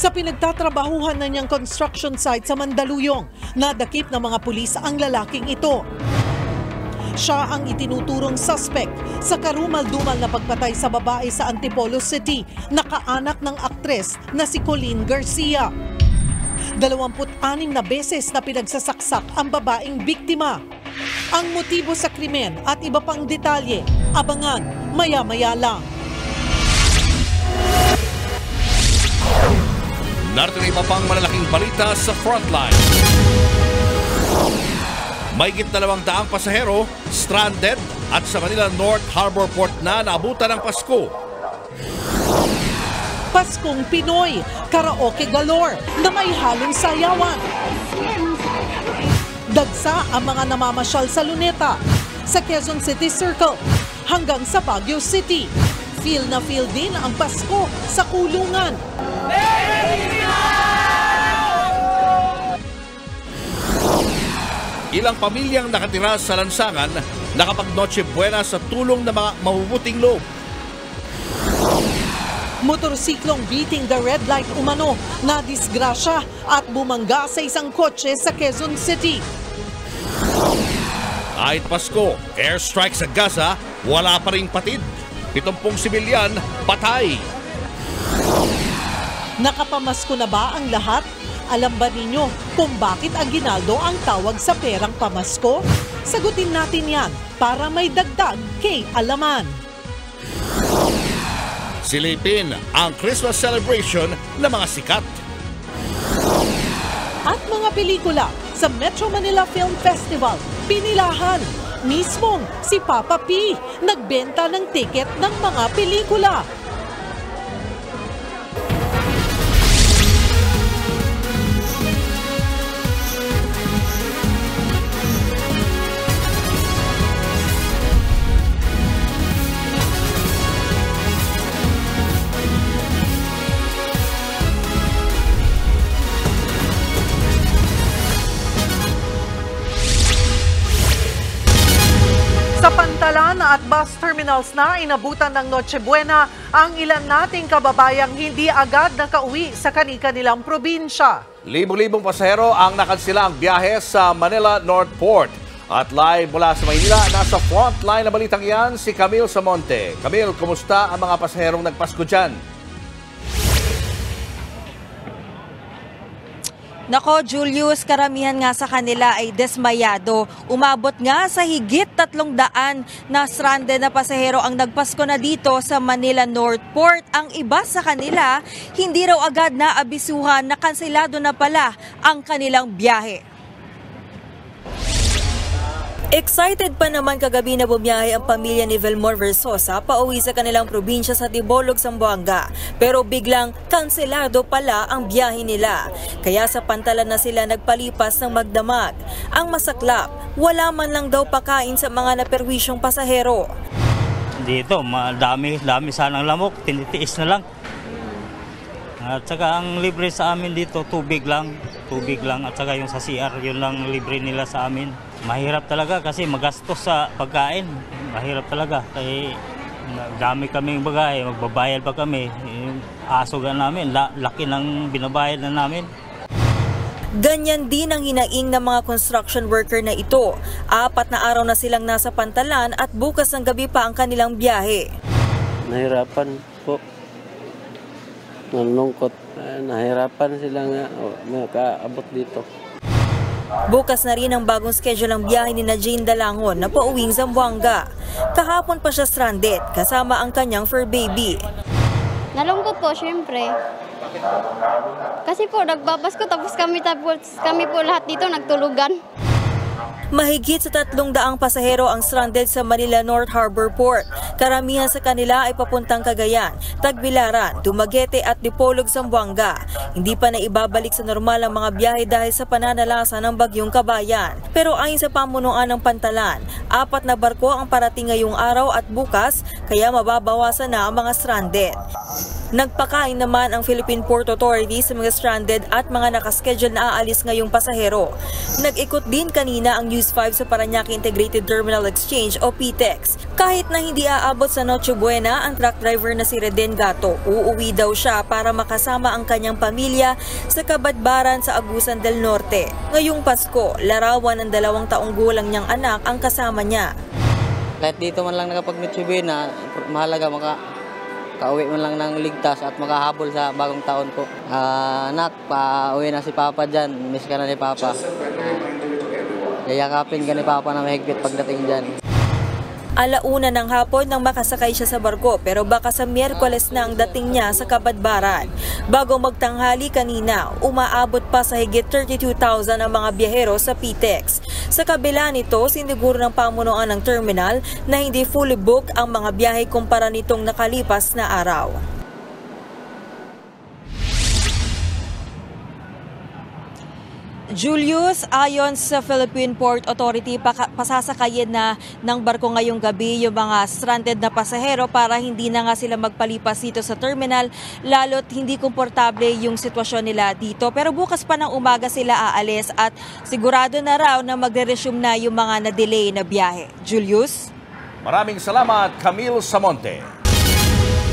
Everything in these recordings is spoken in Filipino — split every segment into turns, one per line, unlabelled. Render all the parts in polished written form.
Sa pinagtatrabahuhan na niyang construction site sa Mandaluyong, nadakip ng mga pulis ang lalaking ito. Siya ang itinuturong suspect sa karumal-dumal na pagpatay sa babae sa Antipolo City, na kaanak ng aktres na si Colleen Garcia. 26 na beses na pinagsasaksak ang babaeng biktima. Ang motibo sa krimen at iba pang detalye, abangan maya-maya lang.
Narito na iba pang malalaking balita sa Frontline. Mahigit 200 pasahero stranded at sa Manila North Harbor Port na naabutan ng Pasko.
Paskong Pinoy, karaoke galore na may halong sayawan. Dagsa ang mga namamasyal sa Luneta, sa Quezon City Circle hanggang sa Baguio City. Feel na feel din ang Pasko sa kulungan.
Ilang pamilyang nakatira sa lansangan nakapag-Noche Buena sa tulong ng mga mahubuting loob.
Motorsiklong beating the red light umano na disgrasya at bumangga sa isang kotse sa Quezon City.
Kahit Pasko, airstrike sa Gaza, wala pa ring patid. 70 sibilyan, patay.
Nakapamasko na ba ang lahat? Alam ba ninyo kung bakit aginaldo ang tawag sa perang pamasko? Sagutin natin yan para may dagdag kay alaman.
Silipin ang Christmas celebration ng mga sikat.
At mga pelikula sa Metro Manila Film Festival, pinilahan. Mismong si Papa P nagbenta ng tiket ng mga pelikula. Sa Pantalan at bus terminals na inabutan ng Noche Buena ang ilan nating kababayang hindi agad nakauwi sa kani-kanilang probinsya.
Libo-libong pasahero ang nakansila ang biyahe sa Manila North Port. At live mula sa Maynila, nasa frontline na balitang yan si Camille Samonte. Camille, kumusta ang mga pasaherong nagpasko dyan?
Nako, Julius, karamihan nga sa kanila ay desmayado. Umabot nga sa higit 300 na stranded na pasahero ang nagpasko na dito sa Manila North Port. Ang iba sa kanila, hindi raw agad na abisuhan na kanselado na pala ang kanilang biyahe. Excited pa naman kagabi na bumiyahe ang pamilya ni Velmor Versosa pauwi sa kanilang probinsya sa Tibolog, Zamboanga. Pero biglang kanselado pala ang biyahe nila. Kaya sa Pantalan na sila nagpalipas ng magdamag. Ang masaklap, wala man lang daw pakain sa mga naperwisyong pasahero.
Dito, dami sanang lamok, tinitiis na lang. At saka ang libre sa amin dito, tubig lang. At saka yung sa CR, yun lang libre nila sa amin. Mahirap talaga kasi magastos sa pagkain. Mahirap talaga. Kaya dami kaming bagay, magbabayad pa kami. Yung aso namin, laki ng binabayad na namin.
Ganyan din ang hinaing ng mga construction worker na ito. 4 na araw na silang nasa Pantalan at bukas ng gabi pa ang kanilang biyahe.
Nahirapan po. Nalungkot. Nahirapan silang nakaabot dito.
Bukas na rin ang bagong schedule ng biyahe ni Jane Dalangon na pauwing Zamboanga. Kahapon pa siya stranded kasama ang kanyang fur baby.
Nalungkot po, syempre. Kasi po, nagbabasko tapos kami po lahat dito nagtulugan.
Mahigit sa 300 pasahero ang stranded sa Manila North Harbor Port. Karamihan sa kanila ay papuntang Cagayan, Tagbilaran, Dumaguete at Dipolog, Zamboanga. Hindi pa na ibabalik sa normal ang mga biyahe dahil sa pananalasa ng bagyong Kabayan. Pero ayon sa pamunuan ng Pantalan, 4 na barko ang parating ngayong araw at bukas, kaya mababawasan na ang mga stranded. Nagpakain naman ang Philippine Port Authority sa mga stranded at mga nakaschedule na aalis ngayong pasahero. Nag-ikot din kanina ang News 5 sa Parañaque Integrated Terminal Exchange o PTEX. Kahit na hindi aabot sa Noche Buena, ang truck driver na si Reden Gato, uuwi daw siya para makasama ang kanyang pamilya sa Kabadbaran sa Agusan del Norte. Ngayong Pasko, larawan ng 2 taong gulang niyang anak ang kasama niya.
Kahit dito man lang nakapag-Noche Buena, mahalaga makauwi man lang ng ligtas at makahabol sa bagong taon po. Anak, pauwi na si Papa dyan. Miss ka na ni Papa. Yayakapin ka ni Papa na mahigpit pagdating dyan.
1:00 ng hapon nang makasakay siya sa barko pero baka sa Miyerkules na ang dating niya sa Kabadbaran. Bago magtanghali kanina, umaabot pa sa higit 32,000 ang mga biyahero sa PTEX. Sa kabila nito, siniguro ng pamunuan ng terminal na hindi fully booked ang mga biyahe kumpara nitong nakalipas na araw. Julius, ayon sa Philippine Port Authority, pasasakayin na ng barko ngayong gabi yung mga stranded na pasahero para hindi na nga sila magpalipas dito sa terminal, lalo't hindi komportable yung sitwasyon nila dito. Pero bukas pa ng umaga sila aalis at sigurado na raw na magre-resume na yung mga na-delay na biyahe. Julius?
Maraming salamat, Camille Samonte.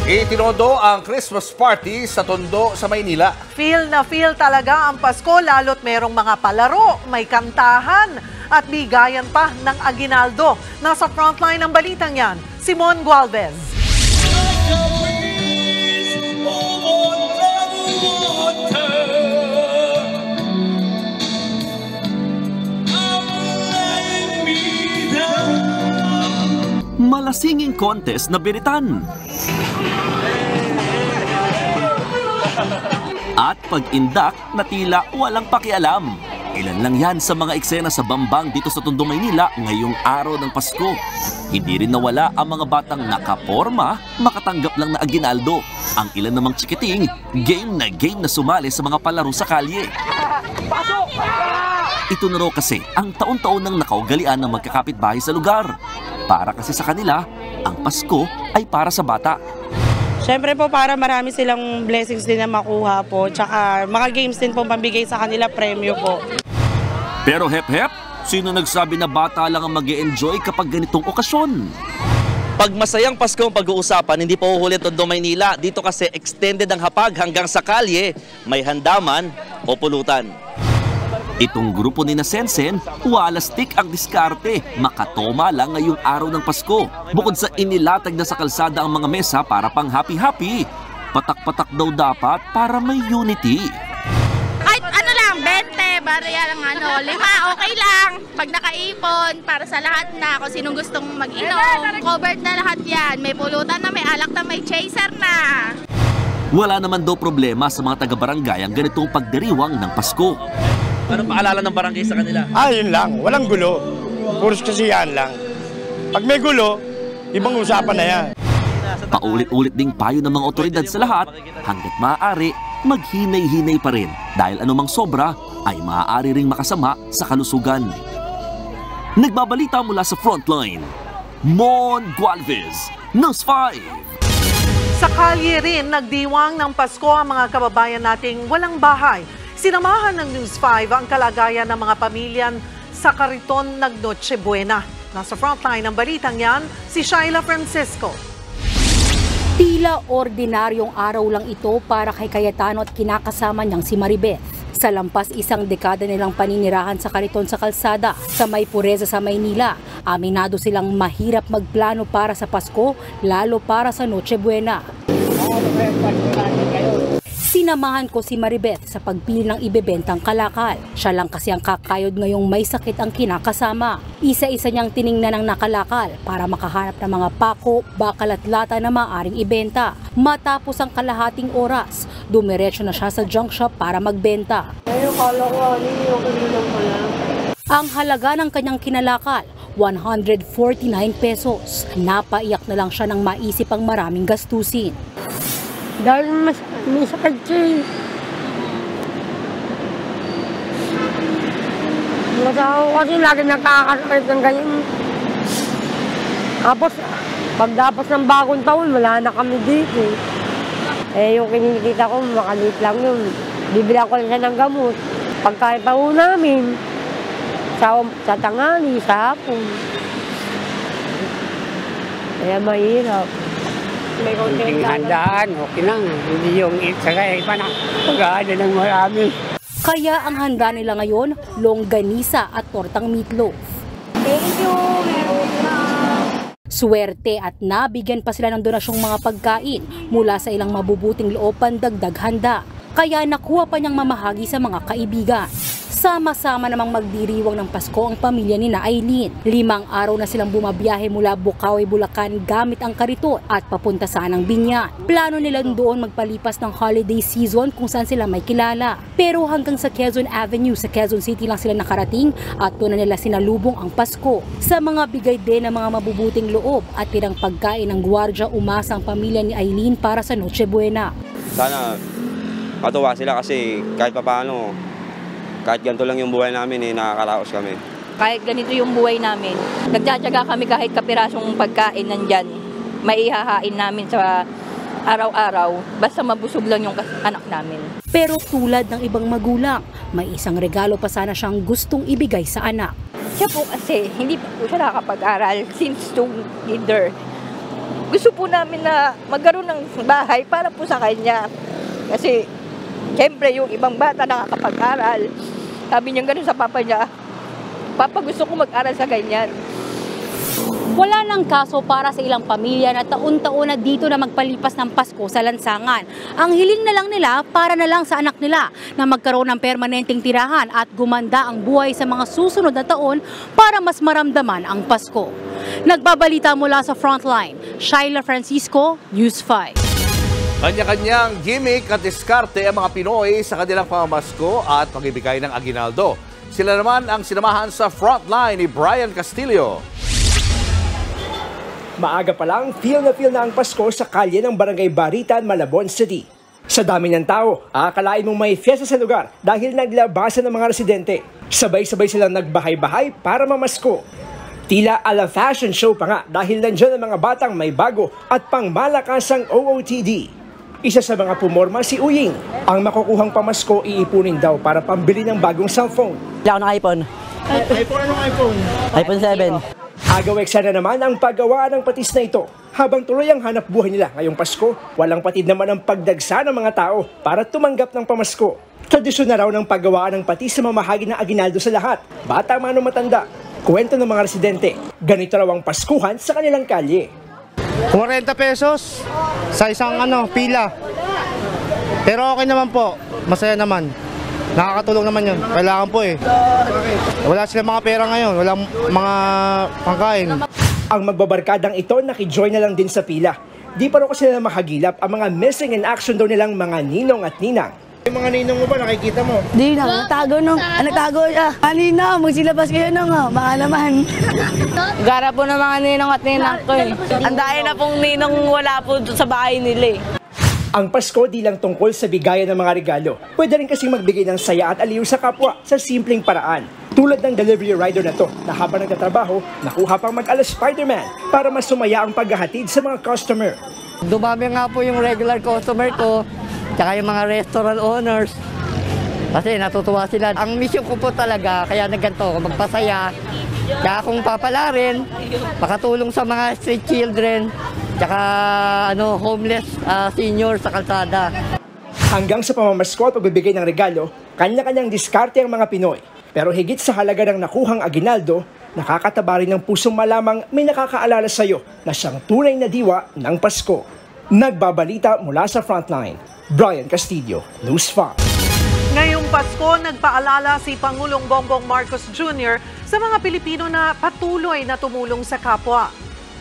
Itinodo ang Christmas party sa Tondo sa Maynila.
Feel na feel talaga ang Pasko lalo't merong mga palaro, may kantahan at bigayan pa ng aginaldo. Nasa frontline ng balitang yan, Simon Gualvez.
Malasinging contest na biritan. At pag-indak na tila walang pakialam. Ilan lang yan sa mga eksena sa Bambang dito sa Tondo, Maynila ngayong araw ng Pasko. Hindi rin nawala ang mga batang nakaporma, makatanggap lang na aginaldo. Ang ilan namang chikiting, game na sumali sa mga palaro sa kalye. Ito na raw kasi ang taon-taon ng nakaugalian ng magkakapitbahay sa lugar. Para kasi sa kanila, ang Pasko ay para sa bata.
Siyempre po para marami silang blessings din na makuha po. Tsaka mga games din po pambigay sa kanila, premyo po.
Pero hep-hep, sino nagsabi na bata lang ang mag-e-enjoy kapag ganitong okasyon?
Pag masayang Pasko ang pag-uusapan, hindi po uhulit Tondo, Maynila. Dito kasi extended ang hapag hanggang sa kalye, may handaman o pulutan.
Itong grupo ni Nasensen, walastik ang diskarte. Makatoma lang ngayong araw ng Pasko. Bukod sa inilatag na sa kalsada ang mga mesa para pang happy-happy, patak-patak daw dapat para may unity.
Kahit ano lang, 20, barya lang 5, okay lang. Pag nakaipon, para sa lahat na, kung sinong gustong mag-inom. Covered na lahat yan. May pulutan na, may alak na, may chaser na.
Wala naman daw problema sa mga taga-barangay ang ganitong pagdiriwang ng Pasko.
Ano paalala ng barangay sa kanila?
Yun lang. Walang gulo. Puros kasiyahan lang. Pag may gulo, ibang usapan na yan.
Paulit-ulit ding payo ng mga otoridad sa lahat, hanggat maaari, maghinay-hinay pa rin dahil anumang sobra ay maaari ring makasama sa kalusugan. Nagbabalita mula sa frontline, Mon Gualvez, News 5.
Sa kalye rin, nagdiwang ng Pasko ang mga kababayan nating walang bahay. Sinamahan ng News 5 ang kalagayan ng mga pamilyan sa Kariton Noche Buena. Nasa frontline ng balitang yan, si Shaila Francisco.
Tila ordinaryong araw lang ito para kay Cayetano at kinakasama niyang si Maribeth. Sa lampas 1 dekada nilang paninirahan sa Kariton sa Kalsada, sa May Pureza sa Maynila, aminado silang mahirap magplano para sa Pasko, lalo para sa Noche Buena. Sinamahan ko si Maribeth sa pagpili ng ibebentang kalakal. Siya lang kasi ang kakayod ngayong may sakit ang kinakasama. Isa-isa niyang tiningnan ang nakalakal para makahanap ng mga pako, bakal at lata na maaaring ibenta. Matapos ang kalahating oras, dumiretso na siya sa junk shop para magbenta. Ang halaga ng kanyang kinalakal, 149 pesos. Napaiyak na lang siya nang maisip ang maraming gastusin.
Dahil may sakit siya. Nasa ako kasi lagi nakakasakit ng ganyan. Tapos, pagdapas ng bagong taon, wala na kami dito. Eh, yung kinikita ko, makalit lang yun. Bibilang ko lang siya ng gamot. Pagkain pa ho namin, sa tanghali, sa hapon. Kaya mahirap.
May konting handaan, okay lang. Hindi yung isagay pa na pag-aada ng marami.
Kaya ang handa nila ngayon, longganisa at tortang meatloaf.
Thank you!
Swerte at nabigyan pa sila ng donasyong mga pagkain mula sa ilang mabubuting loob pandagdag handa. Kaya nakuha pa niyang mamahagi sa mga kaibigan. Sama-sama namang magdiriwang ng Pasko ang pamilya ni na Aileen. 5 araw na silang bumabiyahe mula Bukawi, Bulacan gamit ang kariton at papunta sa Anang Binyan. Plano nila doon magpalipas ng holiday season kung saan sila may kilala. Pero hanggang sa Quezon Avenue sa Quezon City lang sila nakarating at doon na nila sinalubong ang Pasko. Sa mga bigay din ng mga mabubuting loob at tirang pagkain ng gwardiya, umasa ang pamilya ni Aileen para sa Noche Buena.
Sana katuwa sila kasi kahit papaano, kahit ganito lang yung buhay namin, nakakaraos kami.
Kahit ganito yung buhay namin, nagtsatsaga kami kahit kapirasong pagkain nandyan. Maihahain namin sa araw-araw, basta mabusog lang yung anak namin.
Pero tulad ng ibang magulang, may isang regalo pa sana siyang gustong ibigay sa anak.
Siya po kasi, hindi pa po siya nakakapag-aral since together. Gusto po namin na magkaroon ng bahay para po sa kanya. Kasi, siyempre, yung ibang bata nakakapag-aral. Sabi niya gano'n sa papa niya, Papa, gusto ko mag-aral sa ganyan.
Wala nang kaso para sa ilang pamilya na taon-taon na dito na magpalipas ng Pasko sa lansangan. Ang hiling na lang nila para na lang sa anak nila na magkaroon ng permanenteng tirahan at gumanda ang buhay sa mga susunod na taon para mas maramdaman ang Pasko. Nagbabalita mula sa Frontline, Shaila Francisco, News 5.
Kanya-kanyang gimmick at diskarte ang mga Pinoy sa kanilang pamamasko at pag-ibigay ng aginaldo. Sila naman ang sinamahan sa Frontline ni Brian Castillo.
Maaga pa lang, feel na ang Pasko sa kalye ng Barangay Baritan, Malabon City. Sa dami ng tao, akalain mong may fiesta sa lugar dahil naglabasan ng mga residente. Sabay-sabay silang nagbahay-bahay para mamasko. Tila ala fashion show pa nga dahil nandyan ang mga batang may bago at pangmalakasang OOTD. Isa sa mga pumorma si Uying. Ang makukuhang pamasko iipunin daw para pambili ng bagong cellphone.
Wala ako ng iPhone.
iPhone? Anong iPhone?
iPhone 7.
Agaweksa na naman ang paggawa ng patis na ito. Habang tuloy ang hanap buhay nila ngayong Pasko, walang patid naman ang pagdagsa ng mga tao para tumanggap ng pamasko. Tradisyon na raw ng paggawaan ng patis sa mamahagi ng aginaldo sa lahat, bata man o matanda. Kwento ng mga residente, ganito raw ang Paskuhan sa kanilang kalye.
40 pesos sa isang pila. Pero okay naman po, masaya naman. Nakakatulong naman yun. Kailangan po eh. Wala silang mga pera ngayon, walang mga pangkain.
Ang magbabarkadang ito nakijoin na lang din sa pila. Di pa rin kasi nila mahagilap ang mga missing in action daw nilang mga ninong at ninang.
Yung mga ninong mo ba nakikita mo?
Di na, nagtago siya. Kanina, magsilabas kayo baka naman.
Gara po ng mga ninong at ninang ko eh. Ang dahil na pong ninong wala po sa bahay nila eh.
Ang Pasko di lang tungkol sa bigayan ng mga regalo. Pwede rin kasing magbigay ng saya at aliw sa kapwa sa simpleng paraan. Tulad ng delivery rider na to na habang nagtatrabaho, nakuha pang mag-ala Spider-Man para mas sumaya ang paghahatid sa mga customer.
Dumami nga po yung regular customer ko, tsaka yung mga restaurant owners. Kasi natutuwa sila. Ang mission ko po talaga, kaya nagganto ako, magpasaya. Kaya kung papalarin, makatulong sa mga street children, tsaka homeless senior sa kalsada.
Hanggang sa pamamasko at pagbibigay ng regalo, kanya-kanyang diskarte ang mga Pinoy. Pero higit sa halaga ng nakuhang aginaldo, nakakataba rin ng pusong malamang may nakakaalala sa iyo na siyang tunay na diwa ng Pasko. Nagbabalita mula sa Frontline, Brian Castillo, News 5.
Ngayong Pasko, nagpaalala si Pangulong Bongbong Marcos Jr. sa mga Pilipino na patuloy na tumulong sa kapwa.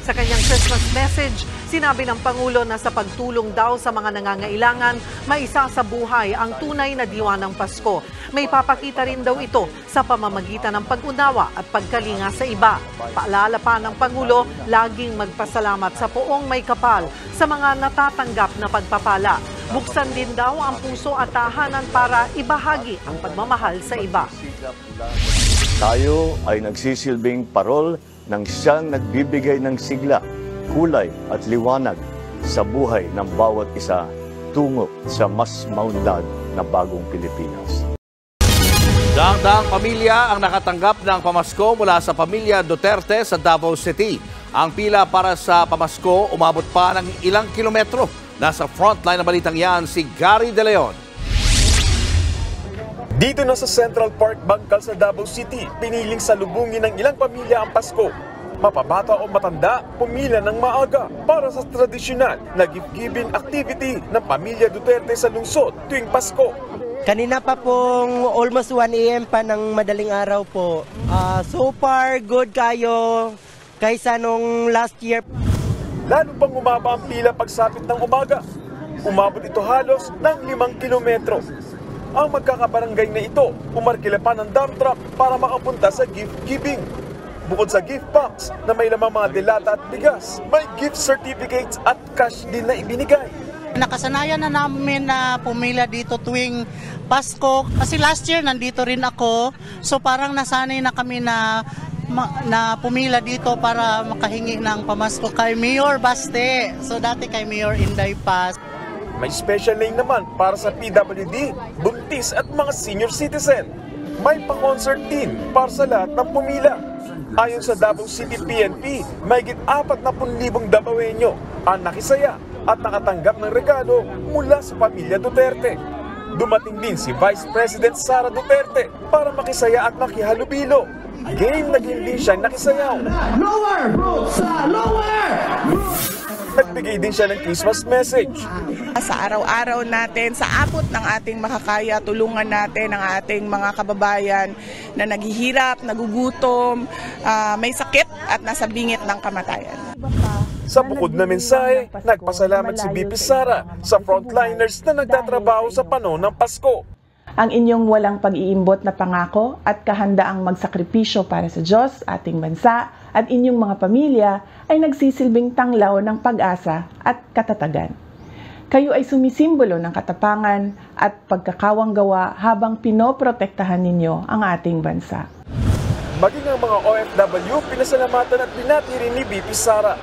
Sa kanyang Christmas message, sinabi ng Pangulo na sa pagtulong daw sa mga nangangailangan, maisasabuhay ang tunay na diwa ng Pasko. May papakita rin daw ito sa pamamagitan ng pag-unawa at pagkalinga sa iba. Paalala pa ng Pangulo, laging magpasalamat sa poong may kapal sa mga natatanggap na pagpapala. Buksan din daw ang puso at tahanan para ibahagi ang pagmamahal sa iba.
Tayo ay nagsisilbing parol ng siyang nagbibigay ng sigla, kulay at liwanag sa buhay ng bawat isa tungo sa mas maunlad na bagong Pilipinas.
Daang-daang pamilya ang nakatanggap ng pamasko mula sa pamilya Duterte sa Davao City. Ang pila para sa pamasko umabot pa ng ilang kilometro. Nasa frontline ng balitang yan si Gary De Leon.
Dito na sa Central Park Bangkal sa Davao City, piniling salubungin ng ilang pamilya ang Pasko. Mapabata o matanda, pumila ng maaga para sa tradisyonal na gift-giving activity ng pamilya Duterte sa lungsod tuwing Pasko.
Kanina pa pong almost 1 AM pa ng madaling araw po. So far, good kayo kaysa nung last year.
Lalo pang umaba ang pila pagsapit ng umaga. Umabot ito halos ng 5 kilometro. Ang magkakabarangay na ito, umarkila pa ng dump truck para makapunta sa gift giving. Bukod sa gift box na may lamang mga delata at bigas, may gift certificates at cash din na ibinigay.
Nakasanayan na namin na pumila dito tuwing Pasko. Kasi last year nandito rin ako. So parang nasanay na kami na pumila dito para makahingi ng pamasko kay Mayor Baste. So dati kay Mayor Inday Paz.
May special lane naman para sa PWD, buntis at mga senior citizen. May pa-concert din para sa lahat ng pumila. Ayon sa Davao City PNP, mahigit 40,000 Davaoenyo ang nakisaya at nakatanggap ng regalo mula sa pamilya Duterte. Dumating din si Vice President Sara Duterte para makisaya at makihalubilo. Game naging din siya nakisayaw. Lower, bro! Lower! Nagbigay din siya ng Christmas message.
Sa araw-araw natin, sa abot ng ating makakaya, tulungan natin ang ating mga kababayan na naghihirap, nagugutom, may sakit at nasa bingit ng kamatayan.
Sa bukod na mensahe, nagpasalamat si BP Sara sa frontliners na nagtatrabaho sa panahon ng Pasko.
Ang inyong walang pag-iimbot na pangako at kahandaang magsakripisyo para sa Diyos, ating bansa, at inyong mga pamilya ay nagsisilbing tanglaw ng pag-asa at katatagan. Kayo ay sumisimbolo ng katapangan at pagkakawang gawa habang pinoprotektahan ninyo ang ating bansa.
Maging ang mga OFW, pinasalamatan at binati rin ni BP Sara.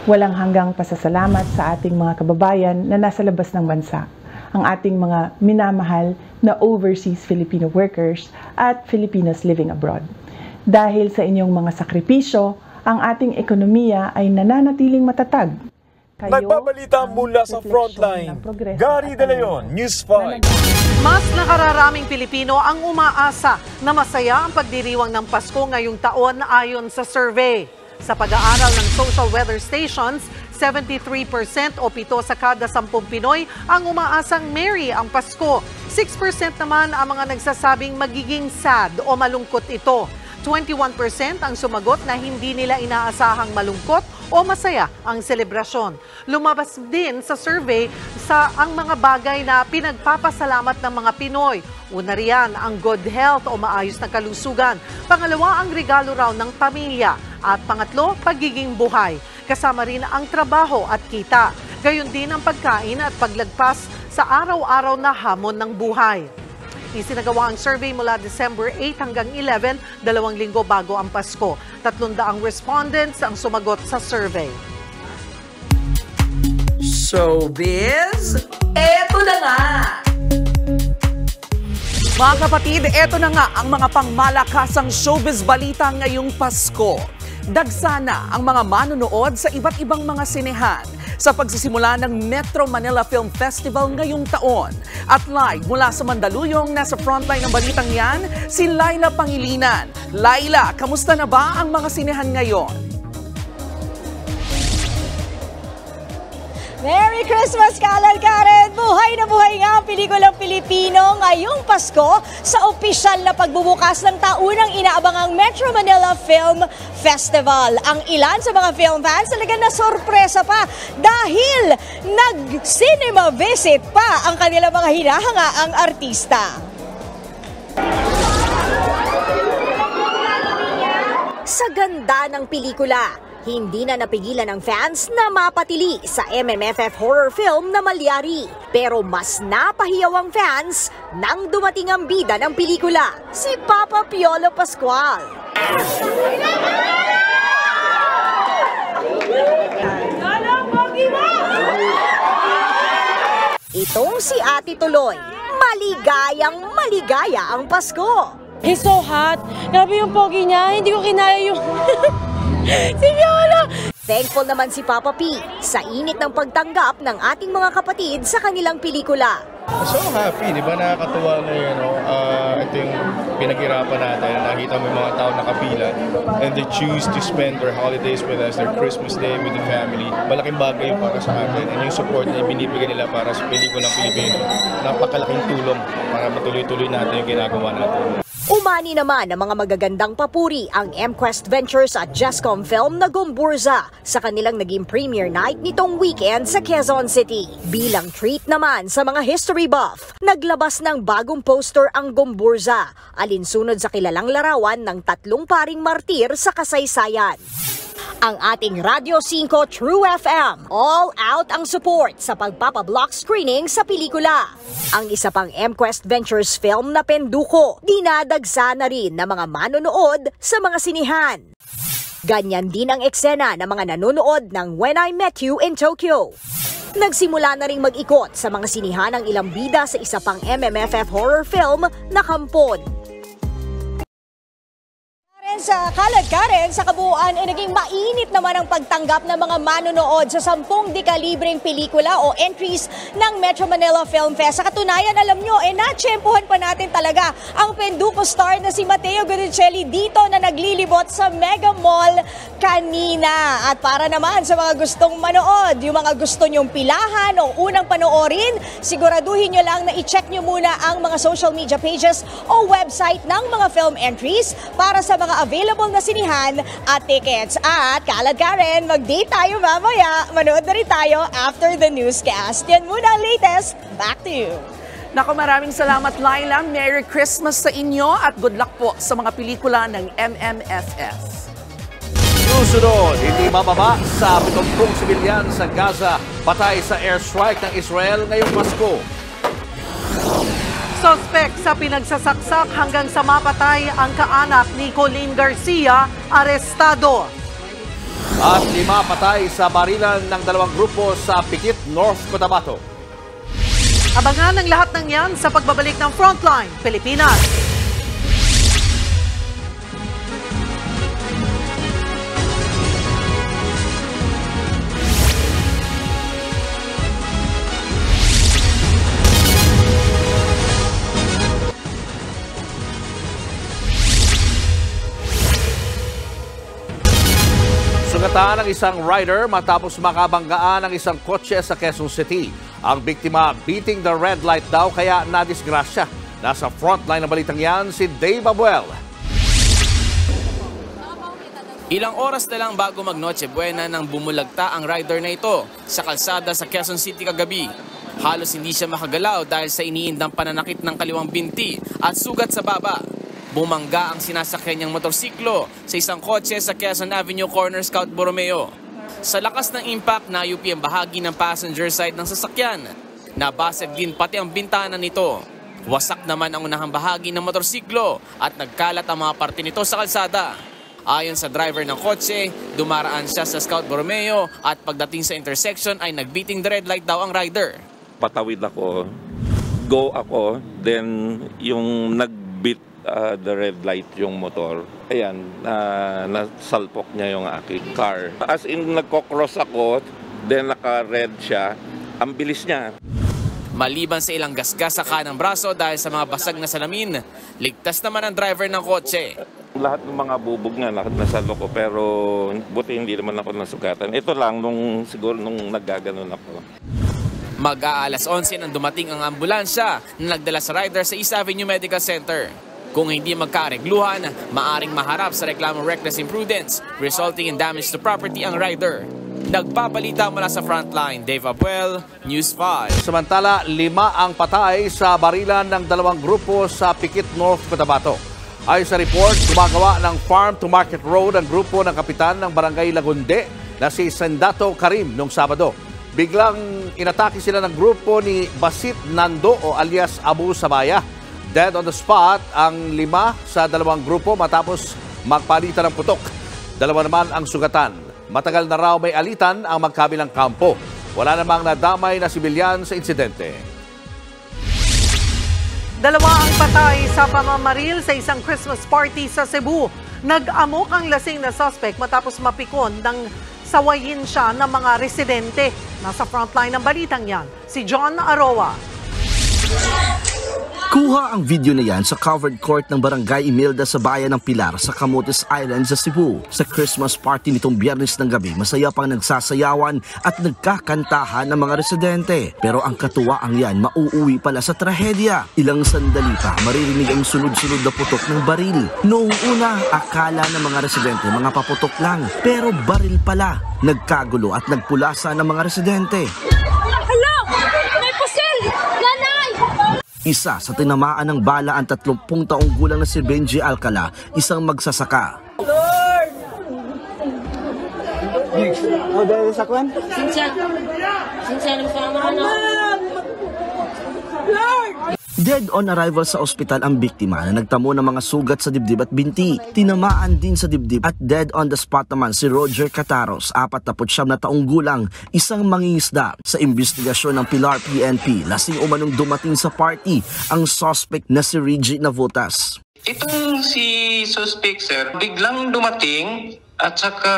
Walang hanggang pasasalamat sa ating mga kababayan na nasa labas ng bansa, ang ating mga minamahal na overseas Filipino workers at Filipinos living abroad. Dahil sa inyong mga sakripisyo, ang ating ekonomiya ay nananatiling matatag.
Nagbabalita mula sa frontline, Gary De Leon, News 5.
Mas nakararaming Pilipino ang umaasa na masaya ang pagdiriwang ng Pasko ngayong taon ayon sa survey. Sa pag-aaral ng social weather stations, 73% o 7 sa kada 10 Pinoy ang umaasang merry ang Pasko. 6% naman ang mga nagsasabing magiging sad o malungkot ito. 21% ang sumagot na hindi nila inaasahang malungkot o masaya ang selebrasyon. Lumabas din sa survey ang mga bagay na pinagpapasalamat ng mga Pinoy. Una riyan ang good health o maayos na kalusugan. Pangalawa ang regalo raw ng pamilya. At pangatlo, pagiging buhay. Kasama rin ang trabaho at kita. Gayon din ang pagkain at paglagpas sa araw-araw na hamon ng buhay. Isinagawa ang survey mula December 8 hanggang 11, 2 linggo bago ang Pasko. 300 respondents ang sumagot sa survey.
Showbiz, eto na nga!
Mga kapatid, eto na nga ang mga pangmalakasang showbiz balita ngayong Pasko. Dagsana ang mga manonood sa iba't ibang mga sinehan sa pagsisimula ng Metro Manila Film Festival ngayong taon. At live mula sa Mandaluyong, nasa frontline ng balitang yan, si Laila Pangilinan. Laila, kamusta na ba ang mga sinehan ngayon?
Merry Christmas, Karen! Buhay na buhay nga ang pelikulang Pilipino ngayong Pasko sa opisyal na pagbubukas ng taunang inaabangang Metro Manila Film Festival. Ang ilan sa mga film fans talaga na sorpresa pa dahil nag-cinema visit pa ang kanilang mga hinahangaang artista. Sa ganda ng pelikula, hindi na napigilan ng fans na mapatili sa MMFF horror film na Malyari. Pero mas napahiyaw ang fans nang dumating ang bida ng pelikula, si Papa Piolo Pascual. Itong si Ate Tuloy, maligaya ang Pasko.
He's so hot. Grabe yung pogi niya. Hindi ko kinaya yung... si Viola.
Thankful naman si Papa P sa init ng pagtanggap ng ating mga kapatid sa kanilang pelikula.
So happy, di ba? Nakakatuwa na yun. Ito yung pinaghirapan natin. Nakita mo yung mga tao nakapila and they choose to spend their holidays with us, their Christmas day with the family. Malaking bagay para sa atin. And yung support na binibigay nila para sa pelikulang Pilipino. Napakalaking tulong para matuloy-tuloy natin yung ginagawa natin.
Umani naman ng mga magagandang papuri ang MQuest Ventures at Jescom Film na Gomburza sa kanilang naging premiere night nitong weekend sa Quezon City. Bilang treat naman sa mga history buff, naglabas ng bagong poster ang Gomburza, alinsunod sa kilalang larawan ng 3 paring martir sa kasaysayan. Ang ating Radyo 5 True FM, all out ang support sa pagpapablock screening sa pelikula. Ang isa pang MQuest Ventures film na Penduko, dinadagsa na rin ng mga manonood sa mga sinihan. Ganyan din ang eksena ng mga nanonood ng When I Met You in Tokyo. Nagsimula na rin mag-ikot sa mga sinihan ang ilang bida sa isa pang MMFF horror film na Kampon. Sa Kalad-Karen, sa kabuuan ay naging mainit naman ang pagtanggap ng mga manonood sa 10 dekalibreng pelikula o entries ng Metro Manila Film Fest. Sa katunayan, alam nyo, natsyempohan pa natin talaga ang Penduko star na si Mateo Guricelli dito na naglilibot sa Mega Mall kanina. At para naman sa mga gustong manood, yung mga gusto nyong pilahan o unang panoorin, siguraduhin nyo lang na i-check nyo muna ang mga social media pages o website ng mga film entries para sa mga available na sinihan at tickets. At Kalad-Karen, mag-date tayo mamaya. Manood na rin tayo after the newscast. Yan muna ang latest. Back to you.
Naku, maraming salamat, Laila. Merry Christmas sa inyo at good luck po sa mga pelikula ng MMFF.
Susunod, hindi mababa sa 70 sibilyan sa Gaza patay sa airstrike ng Israel ngayong Pasko.
Suspect sa pinagsasaksak hanggang sa mapatay ang kaanak ni Colleen Garcia, arestado.
At 5 patay sa barilan ng 2 grupo sa Pikit, North Cotabato.
Abangan ang lahat ng yan sa pagbabalik ng Frontline Pilipinas.
Sugatan ng isang rider matapos makabanggaan ng isang kotse sa Quezon City. Ang biktima beating the red light daw kaya nadisgrasya. Nasa frontline ng balitang yan si Dave Abuel.
Ilang oras na lang bago mag-Noche Buena nang bumulagta ang rider na ito sa kalsada sa Quezon City kagabi. Halos hindi siya makagalaw dahil sa iniindang pananakit ng kaliwang binti at sugat sa baba. Bumangga ang sinasakyan niyang motorsiklo sa isang kotse sa Quezon Avenue Corner Scout Borromeo. Sa lakas ng impact, nayupi ang bahagi ng passenger side ng sasakyan. Nabasag din pati ang bintana nito. Wasak naman ang unahang bahagi ng motorsiklo at nagkalat ang mga parte nito sa kalsada. Ayon sa driver ng kotse, dumaraan siya sa Scout Borromeo at pagdating sa intersection ay nagbeating the red light daw ang rider.
Patawid ako, go ako, then yung nag-beat the red light yung motor. Ayan, nasalpok niya yung aking car. As in, nagko-cross ako, then naka-red siya, ang bilis niya.
Maliban sa ilang gasgas sa kanang braso dahil sa mga basag na salamin, ligtas naman ang driver ng kotse.
Lahat ng mga bubog nga nasalok ko, pero buti hindi naman ako nasugatan. Ito lang, siguro nung naggaganon ako.
Mag-aalas 11 nang dumating ang ambulansya na nagdala sa rider sa East Avenue Medical Center. Kung hindi magkaregluhan, maaring maharap sa reklamong reckless imprudence, resulting in damage to property ang rider. Nagpabalita mula sa Frontline, Dave Abuel, News 5.
Samantala, 5 ang patay sa barilan ng 2 grupo sa Pikit, North Cotabato. Ayon sa report, gumagawa ng Farm to Market Road ang grupo ng kapitan ng Barangay Lagunde na si Sendato Karim noong Sabado. Biglang inatake sila ng grupo ni Basit Nando o alias Abu Sabaya. Dead on the spot ang 5 sa 2 grupo matapos magpalitan ng putok. 2 naman ang sugatan. Matagal na raw may alitan ang magkabilang kampo. Wala namang nadamay na sibilyan sa insidente.
Dalawa ang patay sa pamamaril sa isang Christmas party sa Cebu. Nag-amok ang lasing na suspect matapos mapikon ng sawayin siya ng mga residente. Nasa frontline ng balitang yan, si John Aroa.
Kuha ang video na yan sa covered court ng Barangay Imelda sa bayan ng Pilar sa Camotes Island sa Cebu. Sa Christmas party nitong Biyernes ng gabi, masaya pang nagsasayawan at nagkakantahan ng mga residente. Pero ang katuwaan yan, mauuwi pala sa trahedya. Ilang sandali pa, maririnig ang sunod-sunod na putok ng baril. Noong una, akala ng mga residente mga paputok lang. Pero baril pala. Nagkagulo at nagpulasa ng mga residente.
Hello! May pusil! Nanay!
Isa sa tinamaan ng bala ang 30 taong gulang na si Benji Alcala, isang magsasaka.
Lord!
dahil sa kwan?
Sinsya ng sama na. Lord!
Dead on arrival sa ospital ang biktima na nagtamo ng mga sugat sa dibdib at binti. Tinamaan din sa dibdib at dead on the spot naman si Roger Cataros, 49 na taong gulang, isang mangingisda. Sa investigasyon ng Pilar PNP, lasing umanong dumating sa party ang suspect na si Reggie Navotas.
Itong si suspect, sir, biglang dumating at saka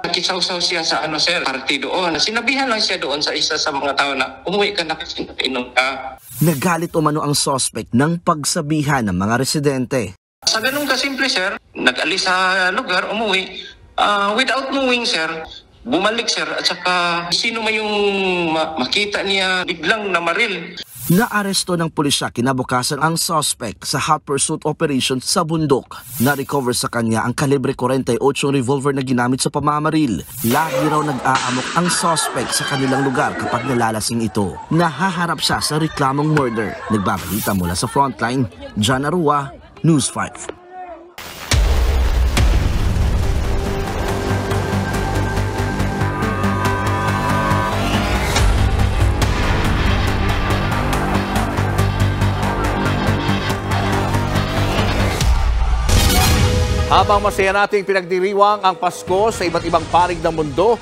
nakisawsaw siya sa sir, party doon. Sinabihan lang siya doon sa isa sa mga tao na umuwi ka na kasi inom ka.
Nagalit umano ang suspect ng pagsabihan ng mga residente.
Sa ganun kasimple, sir, nag-alis sa lugar, umuwi. Without knowing, sir, bumalik, sir, at saka sino man yung makita niya biglang namaril.
Naaresto ng pulisya kinabukasan ang suspect sa hot pursuit operation sa bundok. Na-recover sa kanya ang kalibre 48 revolver na ginamit sa pamamaril. Lagi raw nag-aamok ang suspect sa kanilang lugar kapag nalalasing ito. Nahaharap siya sa reklamong murder. Nagbabalita mula sa frontline, John Arua, News 5.
Habang masaya nating pinagdiriwang ang Pasko sa iba't ibang panig ng mundo,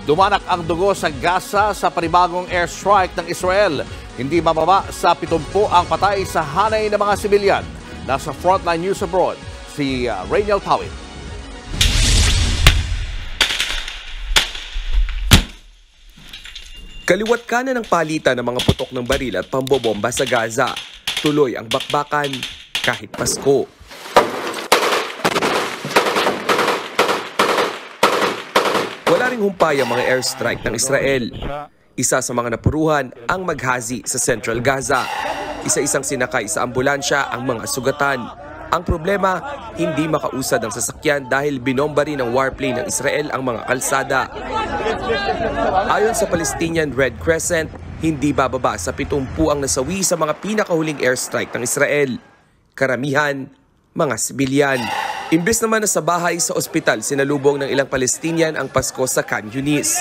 dumanak ang dugo sa Gaza sa panibagong airstrike ng Israel. Hindi mababa sa 70 ang patay sa hanay ng mga sibilyan. Nasa Frontline News Abroad, si Rainiel Pawit.
Kaliwat kanan ng palitan ng mga putok ng baril at pambobomba sa Gaza. Tuloy ang bakbakan kahit Pasko. Wala ring humpay ang mga airstrike ng Israel. Isa sa mga napuruhan ang Maghazi sa Central Gaza. Isa-isang sinakay sa ambulansya ang mga sugatan. Ang problema, hindi makausad ang sasakyan dahil binomba rin ng warplane ng Israel ang mga kalsada. Ayon sa Palestinian Red Crescent, hindi bababa sa 70 ang nasawi sa mga pinakahuling airstrike ng Israel. Karamihan, mga sibilyan. Imbes naman na sa bahay sa ospital, sinalubong ng ilang Palestinian ang Pasko sa Khan Yunis.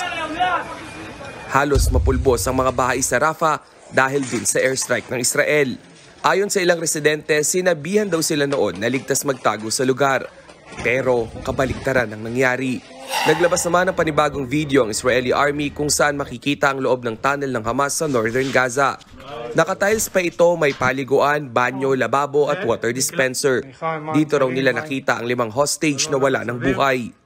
Halos mapulbos ang mga bahay sa Rafah dahil din sa airstrike ng Israel. Ayon sa ilang residente, sinabihan daw sila noon na ligtas magtago sa lugar. Pero kabaligtaran ang nangyari. Naglabas naman ng panibagong video ang Israeli Army kung saan makikita ang loob ng tunnel ng Hamas sa northern Gaza. Nakatiles pa ito, may paliguan, banyo, lababo at water dispenser. Dito raw nila nakita ang 5 hostage na wala ng buhay.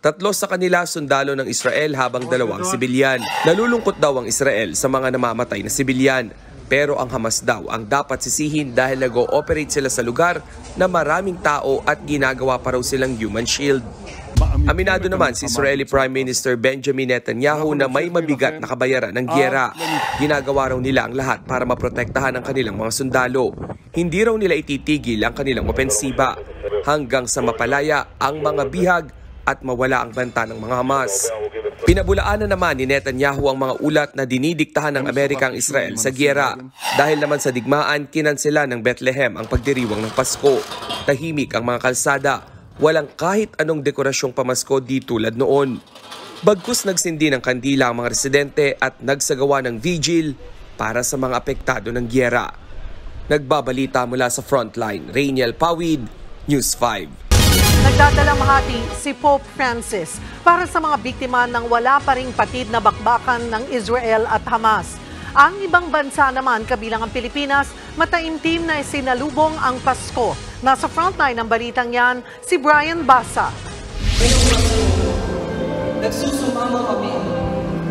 3 sa kanila sundalo ng Israel habang 2 sibilyan. Nalulungkot daw ang Israel sa mga namamatay na sibilyan. Pero ang Hamas daw ang dapat sisihin dahil nag-ooperate sila sa lugar na maraming tao at ginagawa pa raw silang human shield. Aminado naman si Israeli Prime Minister Benjamin Netanyahu na may mabigat na kabayaran ng giyera. Ginagawa raw nila ang lahat para maprotektahan ang kanilang mga sundalo. Hindi raw nila ititigil ang kanilang opensiba hanggang sa mapalaya ang mga bihag at mawala ang banta ng mga Hamas. Pinabulaanan naman ni Netanyahu ang mga ulat na dinidiktahan ng Amerika ang Israel sa giyera. Dahil naman sa digmaan, kinansela ng Bethlehem ang pagdiriwang ng Pasko. Tahimik ang mga kalsada. Walang kahit anong dekorasyong pamasko di tulad noon. Bagkus nagsindi ng kandila ang mga residente at nagsagawa ng vigil para sa mga apektado ng giyera. Nagbabalita mula sa Frontline, Rainiel Pawid, News 5.
Nagdadalamhati si Pope Francis para sa mga biktima ng wala pa ring patid na bakbakan ng Israel at Hamas. Ang ibang bansa naman, kabilang ang Pilipinas, mataimtim na sinalubong ang Pasko. Nasa frontline ng balitang yan, si Brian Basa.
Nagsusumama kami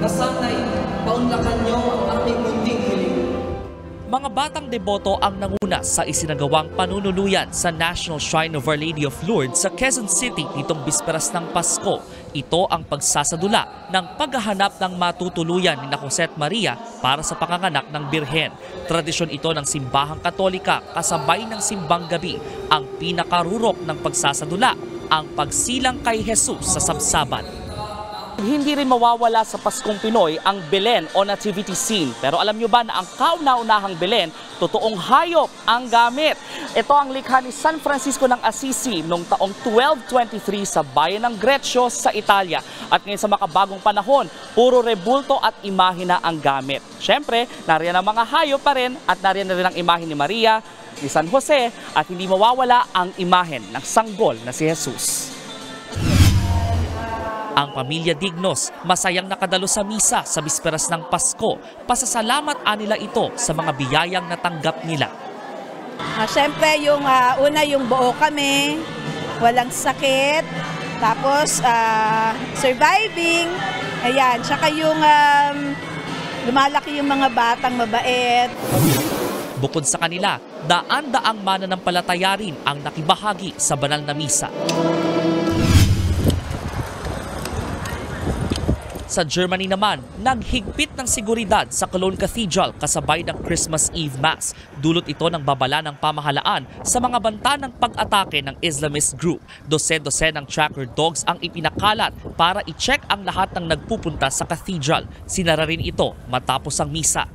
na sana'y paunlakan niyo ang aming munting hiling.
Mga batang deboto ang nanguna sa isinagawang panunuluyan sa National Shrine of Our Lady of Lourdes sa Quezon City nitong bisperas ng Pasko. Ito ang pagsasadula ng paghahanap ng matutuluyan ni Jose at Maria para sa panganganak ng Birhen. Tradisyon ito ng Simbahang Katolika kasabay ng Simbang Gabi. Ang pinakarurok ng pagsasadula, ang pagsilang kay Jesus sa sabsaban.
Hindi rin mawawala sa Paskong Pinoy ang Belen o nativity scene. Pero alam nyo ba na ang kauna-unahang Belen, totoong hayop ang gamit? Ito ang likha ni San Francisco ng Assisi noong taong 1223 sa bayan ng Greccio sa Italia. At ngayon sa makabagong panahon, puro rebulto at imahe na ang gamit. Siyempre, nariyan ang mga hayop pa rin at nariyan na rin ang imahe ni Maria, ni San Jose at hindi mawawala ang imahen ng sanggol na si Jesus. Ang pamilya Dignos masayang nakadalo sa misa sa bisperas ng Pasko. Pasasalamat nila ito sa mga biyayang natanggap nila.
Siyempre yung una yung buo kami, walang sakit, tapos surviving, ayan, tsaka yung lumalaki yung mga batang mabait.
Bukod sa kanila, daan-daang mananampalataya rin ang nakibahagi sa banal na misa. Sa Germany naman, naghigpit ng seguridad sa Cologne Cathedral kasabay ng Christmas Eve Mass. Dulot ito ng babala ng pamahalaan sa mga banta ng pag-atake ng Islamist group. Dose-dose ng tracker dogs ang ipinakalat para i-check ang lahat ng nagpupunta sa cathedral. Sinara rin ito matapos ang misa.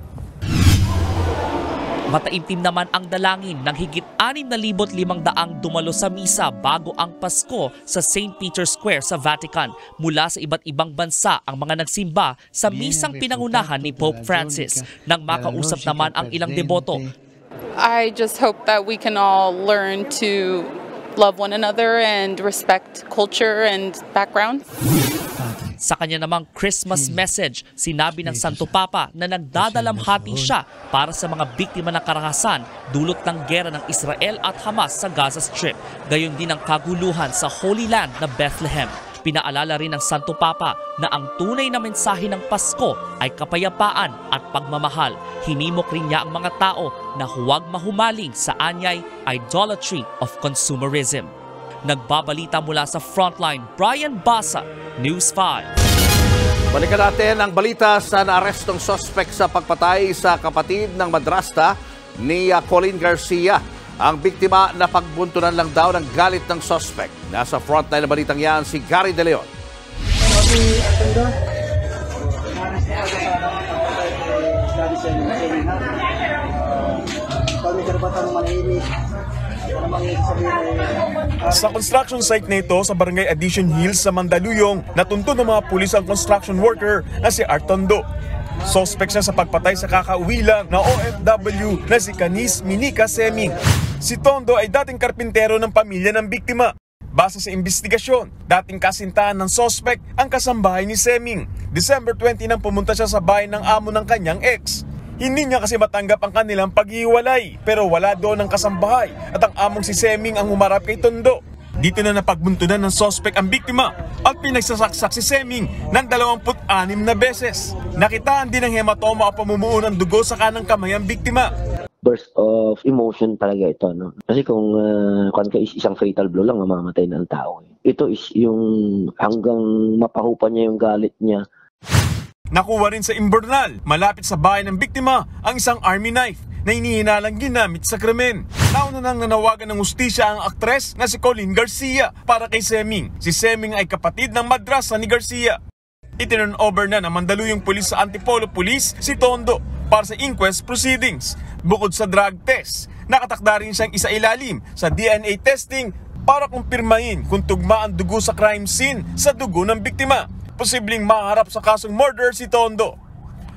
Mataimtim naman ang dalangin ng higit 6,500 dumalo sa misa bago ang Pasko sa St. Peter's Square sa Vatican. Mula sa iba't ibang bansa ang mga nagsimba sa misang pinangunahan ni Pope Francis. Nang makausap naman ang ilang deboto.
I just hope that we can all learn to love one another and respect culture and background.
Sa kanya namang Christmas message, sinabi ng Santo Papa na nagdadalamhati siya para sa mga biktima ng karahasan dulot ng gera ng Israel at Hamas sa Gaza Strip. Gayon din ang kaguluhan sa Holy Land na Bethlehem. Pinaalala rin ng Santo Papa na ang tunay na mensahe ng Pasko ay kapayapaan at pagmamahal. Hinimok rin niya ang mga tao na huwag mahumaling sa anyay idolatry of consumerism. Nagbabalita mula sa Frontline, Brian Basa, News 5.
Balikan natin ang balita sa naarestong suspect sa pagpatay sa kapatid ng madrasta ni Colleen Garcia. Ang biktima na pagbuntunan lang daw ng galit ng suspect. Nasa frontline na balitang yan si Gary De Leon.
Sa construction site na ito sa Barangay Addition Hills sa Mandaluyong, natuntun ng mga pulis ang construction worker na si Artondo. Suspect siya sa pagpatay sa kakauwi lang na OFW na si Canis Minica Seming. Si Tondo ay dating karpintero ng pamilya ng biktima. Base sa investigasyon, dating kasintahan ng suspect ang kasambahay ni Seming. December 20 nang pumunta siya sa bahay ng amo ng kanyang ex. Hindi niya kasi matanggap ang kanilang paghiwalay, pero wala doon ang kasambahay at ang among si Seming ang humarap kay Tondo. Dito na napagbuntunan ng suspect ang biktima at pinagsasaksak si Seming ng 26 na beses. Nakitaan din ang hematoma o pamumuo ng dugo sa kanang kamay ang biktima.
Burst of emotion talaga ito, no? Kasi kung isang fatal blow lang, mamamatay na ang tao. Ito is yung hanggang mapahupa niya yung galit niya.
Nakuha rin sa Imbernal, malapit sa bahay ng biktima, ang isang army knife na inihinalang ginamit sa krimen. Nauna nang nanawagan ng hustisya ang aktres na si Colleen Garcia para kay Seming. Si Seming ay kapatid ng madrasa ni Garcia. Itinurn over na ng Mandaluyong Police sa Antipolo Police si Tondo para sa inquest proceedings. Bukod sa drug test, nakatakda rin siyang isailalim sa DNA testing para kumpirmahin kung tugma ang dugo sa crime scene sa dugo ng biktima. Posibleng maharap sa kasong murder si Tondo.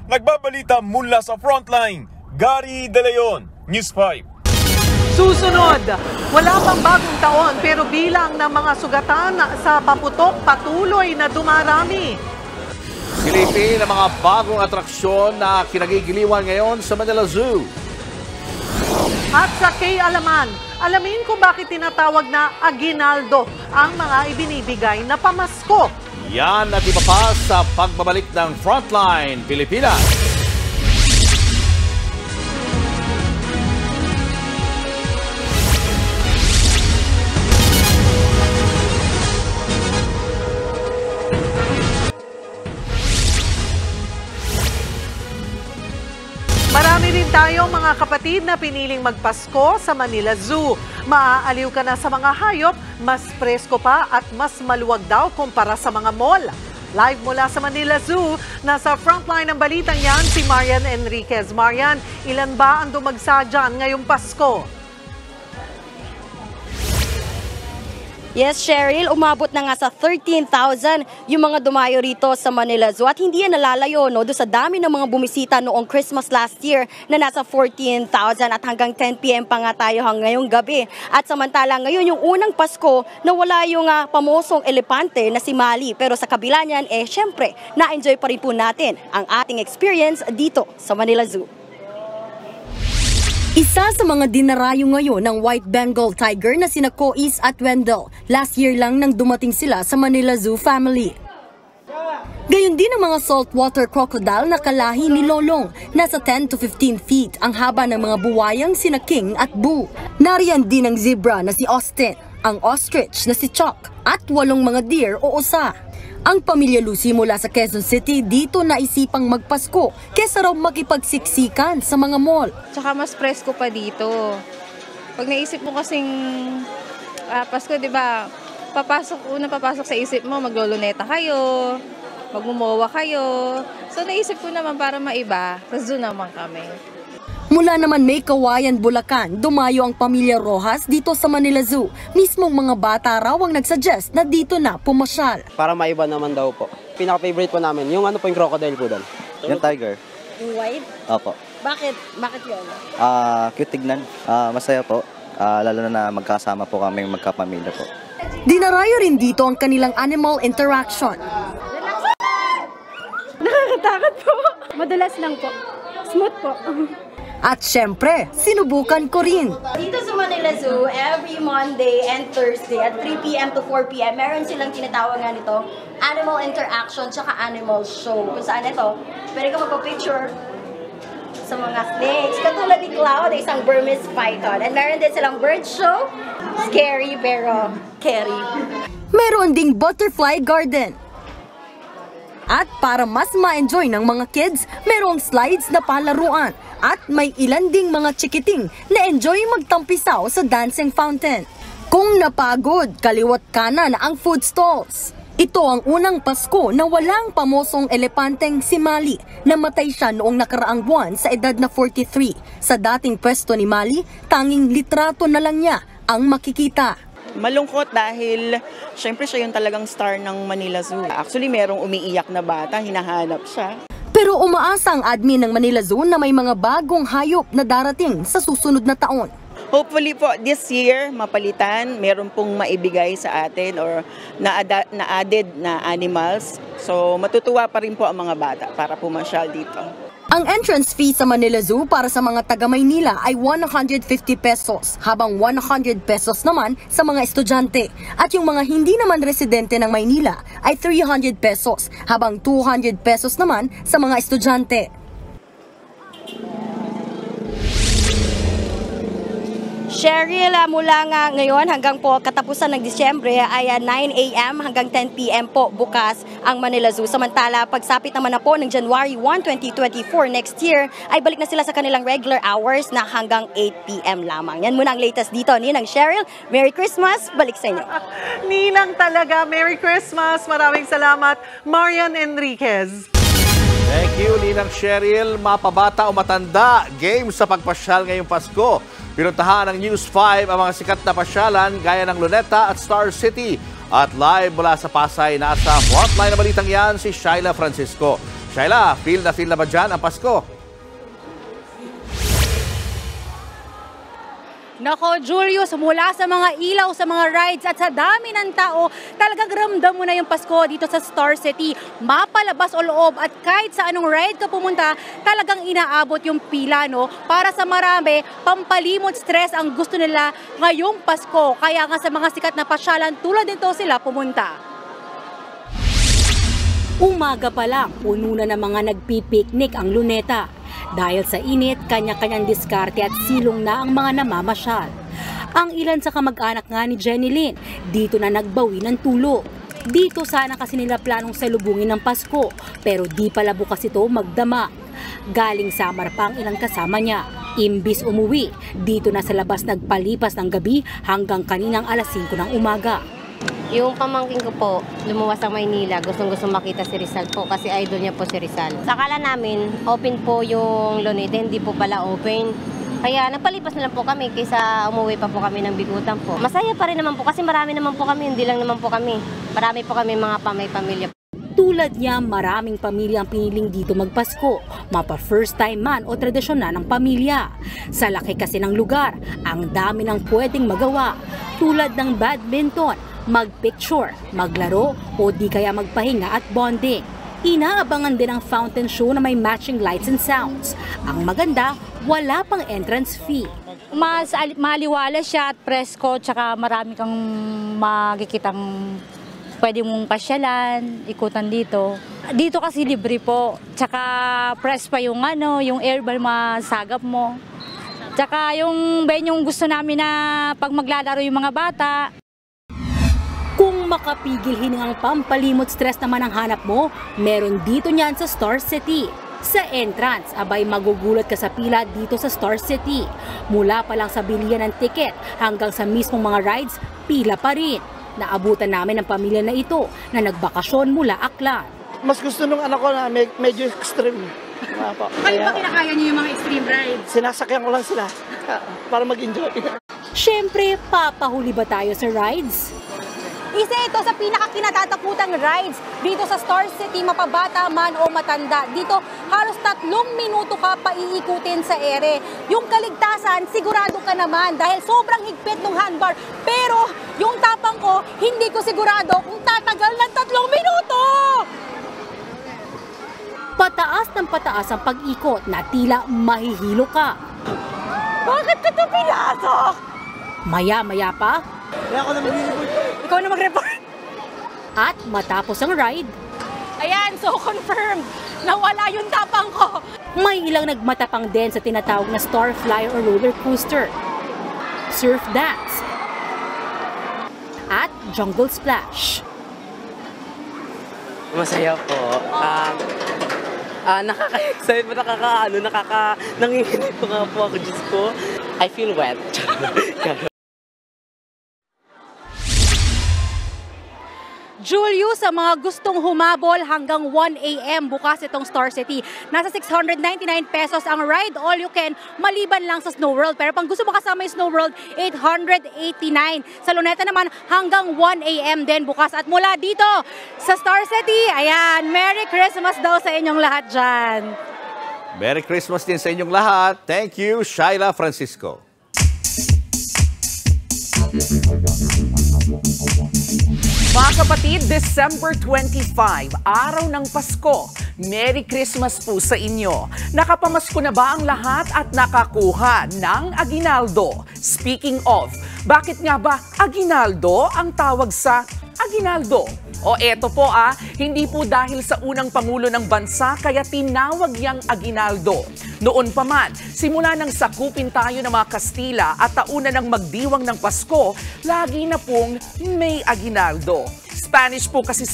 Nagbabalita mula sa Frontline, Gary De Leon, News 5.
Susunod, wala pang bagong taon pero bilang ng mga sugatan sa paputok patuloy na dumarami.
Silipin ang mga bagong atraksyon na kinagigiliwan ngayon sa Manila Zoo.
At sa K-Alaman, alamin kung bakit tinatawag na aginaldo ang mga ibinibigay na pamasko.
Yan at iba pa sa pagbabalik ng Frontline Pilipinas.
Marami rin tayo mga kapatid na piniling magpasko sa Manila Zoo. Maaaliw ka na sa mga hayop, mas presko pa at mas maluwag daw kumpara sa mga mall. Live mula sa Manila Zoo, nasa frontline ng balitang yan si Marian Enriquez. Marian, ilan ba ang dumagsa dyan ngayong Pasko?
Yes, Cheryl, umabot na nga sa 13,000 yung mga dumayo rito sa Manila Zoo. At hindi yan nalalayo doon sa dami ng mga bumisita noong Christmas last year na nasa 14,000 at hanggang 10 p.m. pa nga tayo ngayong gabi. At samantala ngayon yung unang Pasko na wala yung pamosong elepante na si Mali. Pero sa kabila niyan, syempre, na-enjoy pa rin po natin ang ating experience dito sa Manila Zoo. Isa sa mga dinarayo ngayon ng White Bengal Tiger na sina Kois at Wendell. Last year lang nang dumating sila sa Manila Zoo family. Gayon din ang mga saltwater crocodile na kalahi ni Lolong. Nasa 10 to 15 feet ang haba ng mga buwayang sina King at Boo. Nariyan din ang zebra na si Austin, ang ostrich na si Chuck, at 8 mga deer o osa. Ang pamilya Lucy mula sa Quezon City dito naisipang magpasko kesa raw makipagsiksikan sa mga mall.
Tsaka mas presko pa dito. Pag naisip mo kasing Pasko, di ba, papasok sa isip mo, magloloneta kayo, magmumowa kayo. So naisip ko naman para maiba, sa zoo naman kami.
Mula naman May Kawayan, Bulacan, dumayo ang pamilya Rojas dito sa Manila Zoo. Mismong mga bata raw ang nagsuggest na dito na pumasyal.
Para maiba naman daw po. Pinaka-favorite po namin, yung yung crocodile po doon. Yung tiger.
Yung white?
Opo.
Bakit yun?
Cute tignan. Masaya po. Lalo na magkasama po kami magkapamilya po.
Dinarayo rin dito ang kanilang animal interaction.
Nakakatakot po. Madalas lang po. Smooth po.
At syempre, sinubukan ko rin. Dito sa Manila Zoo, every Monday and Thursday at 3 p.m. to 4 p.m. meron silang tinatawag nga nito, animal interaction tsaka animal show. Kung saan ito, pwede ka magpa-picture sa mga snakes. Katulad ni Cloud, isang Burmese python. And meron din silang bird show. Scary pero carry. Meron ding butterfly garden. At para mas ma-enjoy ng mga kids, merong slides na palaruan. At may ilan ding mga chikiting na enjoy magtampisaw sa dancing fountain. Kung napagod, kaliwat kanan ang food stalls. Ito ang unang Pasko na walang pamosong elepanteng si Mali. Namatay siya noong nakaraang buwan sa edad na 43. Sa dating pwesto ni Mali, tanging litrato na lang niya ang makikita.
Malungkot dahil syempre siya yung talagang star ng Manila Zoo. Actually, merong umiiyak na bata, hinahanap siya.
Pero umaasa ang admin ng Manila Zoo na may mga bagong hayop na darating sa susunod na taon.
Hopefully po this year mapalitan, meron pong maibigay sa atin or na-added na animals. So matutuwa pa rin po ang mga bata para pumasyal dito.
Ang entrance fee sa Manila Zoo para sa mga taga-Maynila ay 150 pesos, habang 100 pesos naman sa mga estudyante. At yung mga hindi naman residente ng Maynila ay 300 pesos, habang 200 pesos naman sa mga estudyante. Cheryl, mula nga ngayon hanggang po katapusan ng Disyembre ay 9 a.m. hanggang 10 p.m. po bukas ang Manila Zoo. Samantala, pagsapit naman na po ng January 1, 2024 next year, ay balik na sila sa kanilang regular hours na hanggang 8 p.m. lamang. Yan muna ang latest dito. Ninang Cheryl, Merry Christmas, balik sa inyo.
Ninang talaga, Merry Christmas. Maraming salamat, Marian Enriquez.
Thank you, Ninang Cheryl. Mapabata o matanda, game sa pagpasyal ngayong Pasko. Pinuntahan ng News 5 ang mga sikat na pasyalan gaya ng Luneta at Star City. At live mula sa Pasay, nasa frontline na balitang yan si Shaila Francisco. Shaila, feel na ba dyan ang Pasko?
Nako, Julius, mula sa mga ilaw, sa mga rides at sa dami ng tao, talagang ramdam mo na yung Pasko dito sa Star City. Mapalabas o loob at kahit sa anong ride ka pumunta, talagang inaabot yung pila, no? Para sa marami, pampalimot stress ang gusto nila ngayong Pasko. Kaya nga sa mga sikat na pasyalan tulad nito sila pumunta.
Umaga pa lang, puno na ng mga nagpipiknik ang Luneta. Dahil sa init, kanya-kanyang diskarte at silong na ang mga namamasyal. Ang ilan sa kamag-anak nga ni Jenny Lynn, dito na nagbawi ng tulog. Dito sana kasi nila planong salubungin ng Pasko, pero di pala bukas ito magdama. Galing Samar pa ang ilang kasama niya. Imbis umuwi, dito na sa labas nagpalipas ng gabi hanggang kaninang alas 5 ng umaga.
Yung pamangkin ko po, lumuwas sa Maynila, gustong-gusto makita si Rizal po kasi idol niya po si Rizal. Sa akala namin, open po yung Luneta, hindi po pala open. Kaya nagpalipas na lang po kami kaysa umuwi pa po kami ng Bigutan po. Masaya pa rin naman po kasi marami naman po kami, hindi lang naman po kami. Marami po kami mga pamilya.
Tulad niya, maraming pamilya ang piniling dito magpasko, mapa first time man o tradisyon na ng pamilya. Sa laki kasi ng lugar, ang dami ng pwedeng magawa, tulad ng badminton, magpicture, maglaro o di kaya magpahinga at bonding. Inaabangan din ang fountain show na may matching lights and sounds. Ang maganda, wala pang entrance fee.
Mas maliwalas siya at presko, tsaka marami kang makikitang pwede mong pasyalan, ikutan dito. Dito kasi libre po, tsaka press pa yung yung airball masagap mo. Tsaka yung gusto namin na pag maglalaro yung mga bata.
Kung makapigil hiningang pampalimot stress naman ang hanap mo, meron dito niyan sa Star City. Sa entrance, abay magugulat ka sa pila dito sa Star City. Mula pa lang sa bilihan ng tiket hanggang sa mismong mga rides, pila pa rin. Naabutan namin ang pamilya na ito na nagbakasyon mula Aklan.
Mas gusto nung anak ko na medyo extreme.
Ano ba kinakaya niyo yung mga extreme rides?
Sinasakyan ko lang sila para mag-enjoy.
Siyempre, papahuli ba tayo sa rides?
Isa ito sa pinakakinatatakutang rides dito sa Star City, mapabata man o matanda. Dito halos 3 minuto ka paiikutin sa ere. Yung kaligtasan, sigurado ka naman dahil sobrang higpit ng handbar. Pero yung tapang ko, hindi ko sigurado kung tatagal ng 3 minuto!
Pataas ng pataas ang pag-ikot na tila mahihilo ka.
Bakit ka ito pinasok?
Maya-maya pa,
Kaya ako na mag-report.
Ikaw na mag-report.
At matapos ang ride,
Ayan, so confirmed. Nawala yung tapang ko.
may ilang nagmatapang din sa tinatawag na Star Flyer o roller coaster, surf dance, at jungle splash.
Masaya po. Nakaka-excite, nanginginig po nga po ako, Diyos ko. I feel wet.
Julius, sa mga gustong humabol hanggang 1 a.m. bukas itong Star City. Nasa 699 pesos ang ride, all you can, maliban lang sa Snow World. Pero pang gusto mo kasama yung Snow World, 889. Sa Luneta naman, hanggang 1 a.m. din bukas. At mula dito sa Star City, ayan, Merry Christmas daw sa inyong lahat dyan.
Merry Christmas din sa inyong lahat. Thank you, Shaila Francisco.
Mga kapatid, December 25, araw ng Pasko. Merry Christmas po sa inyo. Nakapamasko na ba ang lahat at nakakuha ng aginaldo? Speaking of, bakit nga ba aginaldo ang tawag sa aginaldo? O eto po hindi po dahil sa unang pangulo ng bansa kaya tinawag niyang aginaldo. Noon pa man, simula nang sakupin tayo ng mga Kastila at tauna ng magdiwang ng Pasko, lagi na pong may aginaldo. Spanish po kasi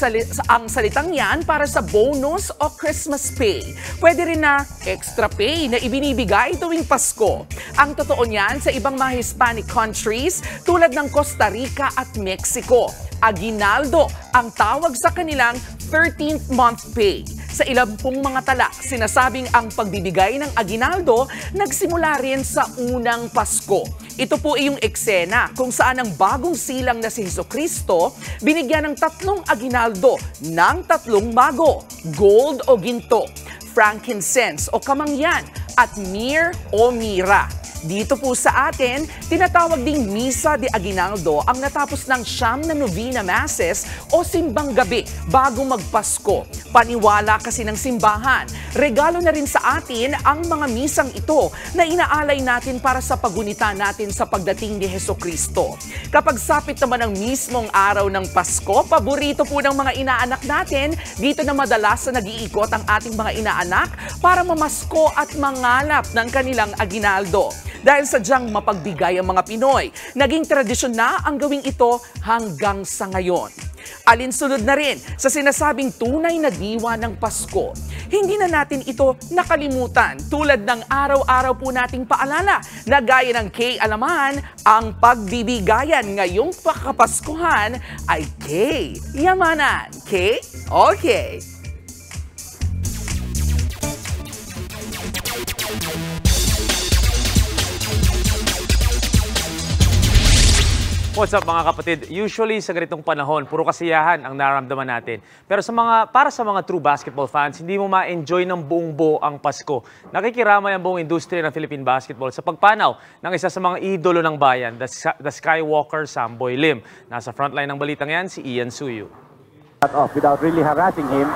ang salitang yan para sa bonus o Christmas pay. Pwede rin na extra pay na ibinibigay tuwing Pasko. Ang totoo niyan sa ibang mga Hispanic countries tulad ng Costa Rica at Mexico. Aguinaldo ang tawag sa kanilang 13th month pay. Sa ilang pong mga tala, sinasabing ang pagbibigay ng aginaldo nagsimula rin sa unang Pasko. Ito po ay yung eksena kung saan ang bagong silang na si Jesucristo binigyan ng 3 aginaldo ng 3 mago, gold o ginto, frankincense o kamangyan at myrrh o mira. Dito po sa atin, tinatawag ding Misa de Aguinaldo ang natapos ng 9 na Novena Masses o simbang gabi bago magpasko. Paniwala kasi ng simbahan. Regalo na rin sa atin ang mga misang ito na inaalay natin para sa pagunita natin sa pagdating ni Hesukristo. Kapag sapit naman ang mismong araw ng Pasko, paborito po ng mga inaanak natin, dito na madalas na nag-iikot ang ating mga inaanak para mamasko at mangalap ng kanilang aginaldo. Dahil sadyang mapagbigay ang mga Pinoy, naging tradisyon na ang gawing ito hanggang sa ngayon. Alinsunod na rin sa sinasabing tunay na diwa ng Pasko. Hindi na natin ito nakalimutan tulad ng araw-araw po nating paalala na gaya ng K-alaman, ang pagbibigayan ngayong pakapaskuhan ay K-yamanan. K? Okay.
What's up mga kapatid? Usually sa ganitong panahon, puro kasiyahan ang nararamdaman natin. Pero para sa mga true basketball fans, hindi mo ma-enjoy ng buong buo ang Pasko. Nakikiramay ang buong industriya ng Philippine basketball sa pagpanaw ng isa sa mga idolo ng bayan, the Skywalker Samboy Lim. Nasa frontline ng balitang yan, si Ian Suyu.
Cut off without really harassing him.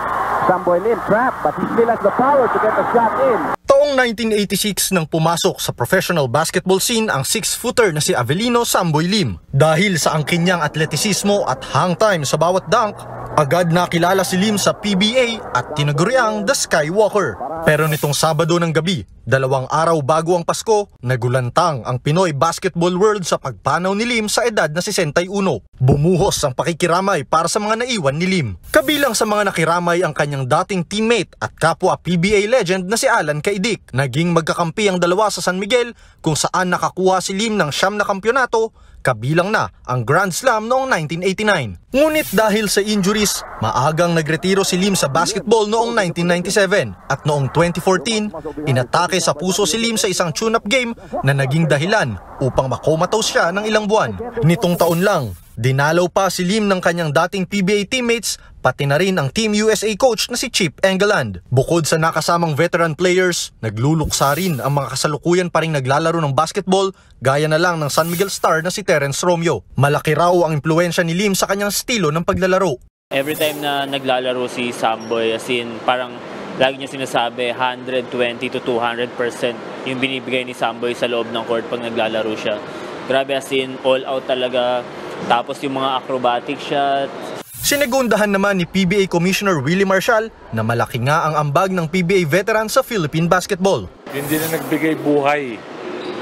Samboy Lim trapped, but he still has the power to get the shot in.
Taong 1986 nang pumasok sa professional basketball scene ang 6-footer na si Avelino Samboy Lim. Dahil sa angkin niyang atletisismo at hang time sa bawat dunk, agad nakilala si Lim sa PBA at tinaguriang The Skywalker. Pero nitong Sabado ng gabi, 2 araw bago ang Pasko, nagulantang ang Pinoy basketball world sa pagpanaw ni Lim sa edad na 61. Bumuhos ang pakikiramay para sa mga naiwan ni Lim. Kabilang sa mga nakiramay ang kanyang dating teammate at kapwa PBA legend na si Alan Caidic. Naging magkakampi ang dalawa sa San Miguel kung saan nakakuha si Lim ng 9 na kampyonato, kabilang na ang Grand Slam noong 1989. Ngunit dahil sa injuries, maagang nagretiro si Lim sa basketball noong 1997 at noong 2014, inatake sa puso si Lim sa isang tune-up game na naging dahilan upang makomatose siya ng ilang buwan. Nitong taon lang, dinalaw pa si Lim ng kanyang dating PBA teammates, pati na rin ang Team USA coach na si Chip Engeland. Bukod sa nakasamang veteran players, nagluluksa rin ang mga kasalukuyan pa ring naglalaro ng basketball, gaya na lang ng San Miguel star na si Terence Romeo. Malaki raw ang impluensya ni Lim sa kanyang estilo ng paglalaro.
Every time na naglalaro si Samboy, as in parang lagi niya sinasabi 120 to 200% yung binibigay ni Samboy sa loob ng court pag naglalaro siya. Grabe, as in all out talaga. Tapos yung mga acrobatic shots.
Sinegundahan naman ni PBA Commissioner Willie Marshall na malaki nga ang ambag ng PBA veteran sa Philippine basketball.
Hindi na nagbigay buhay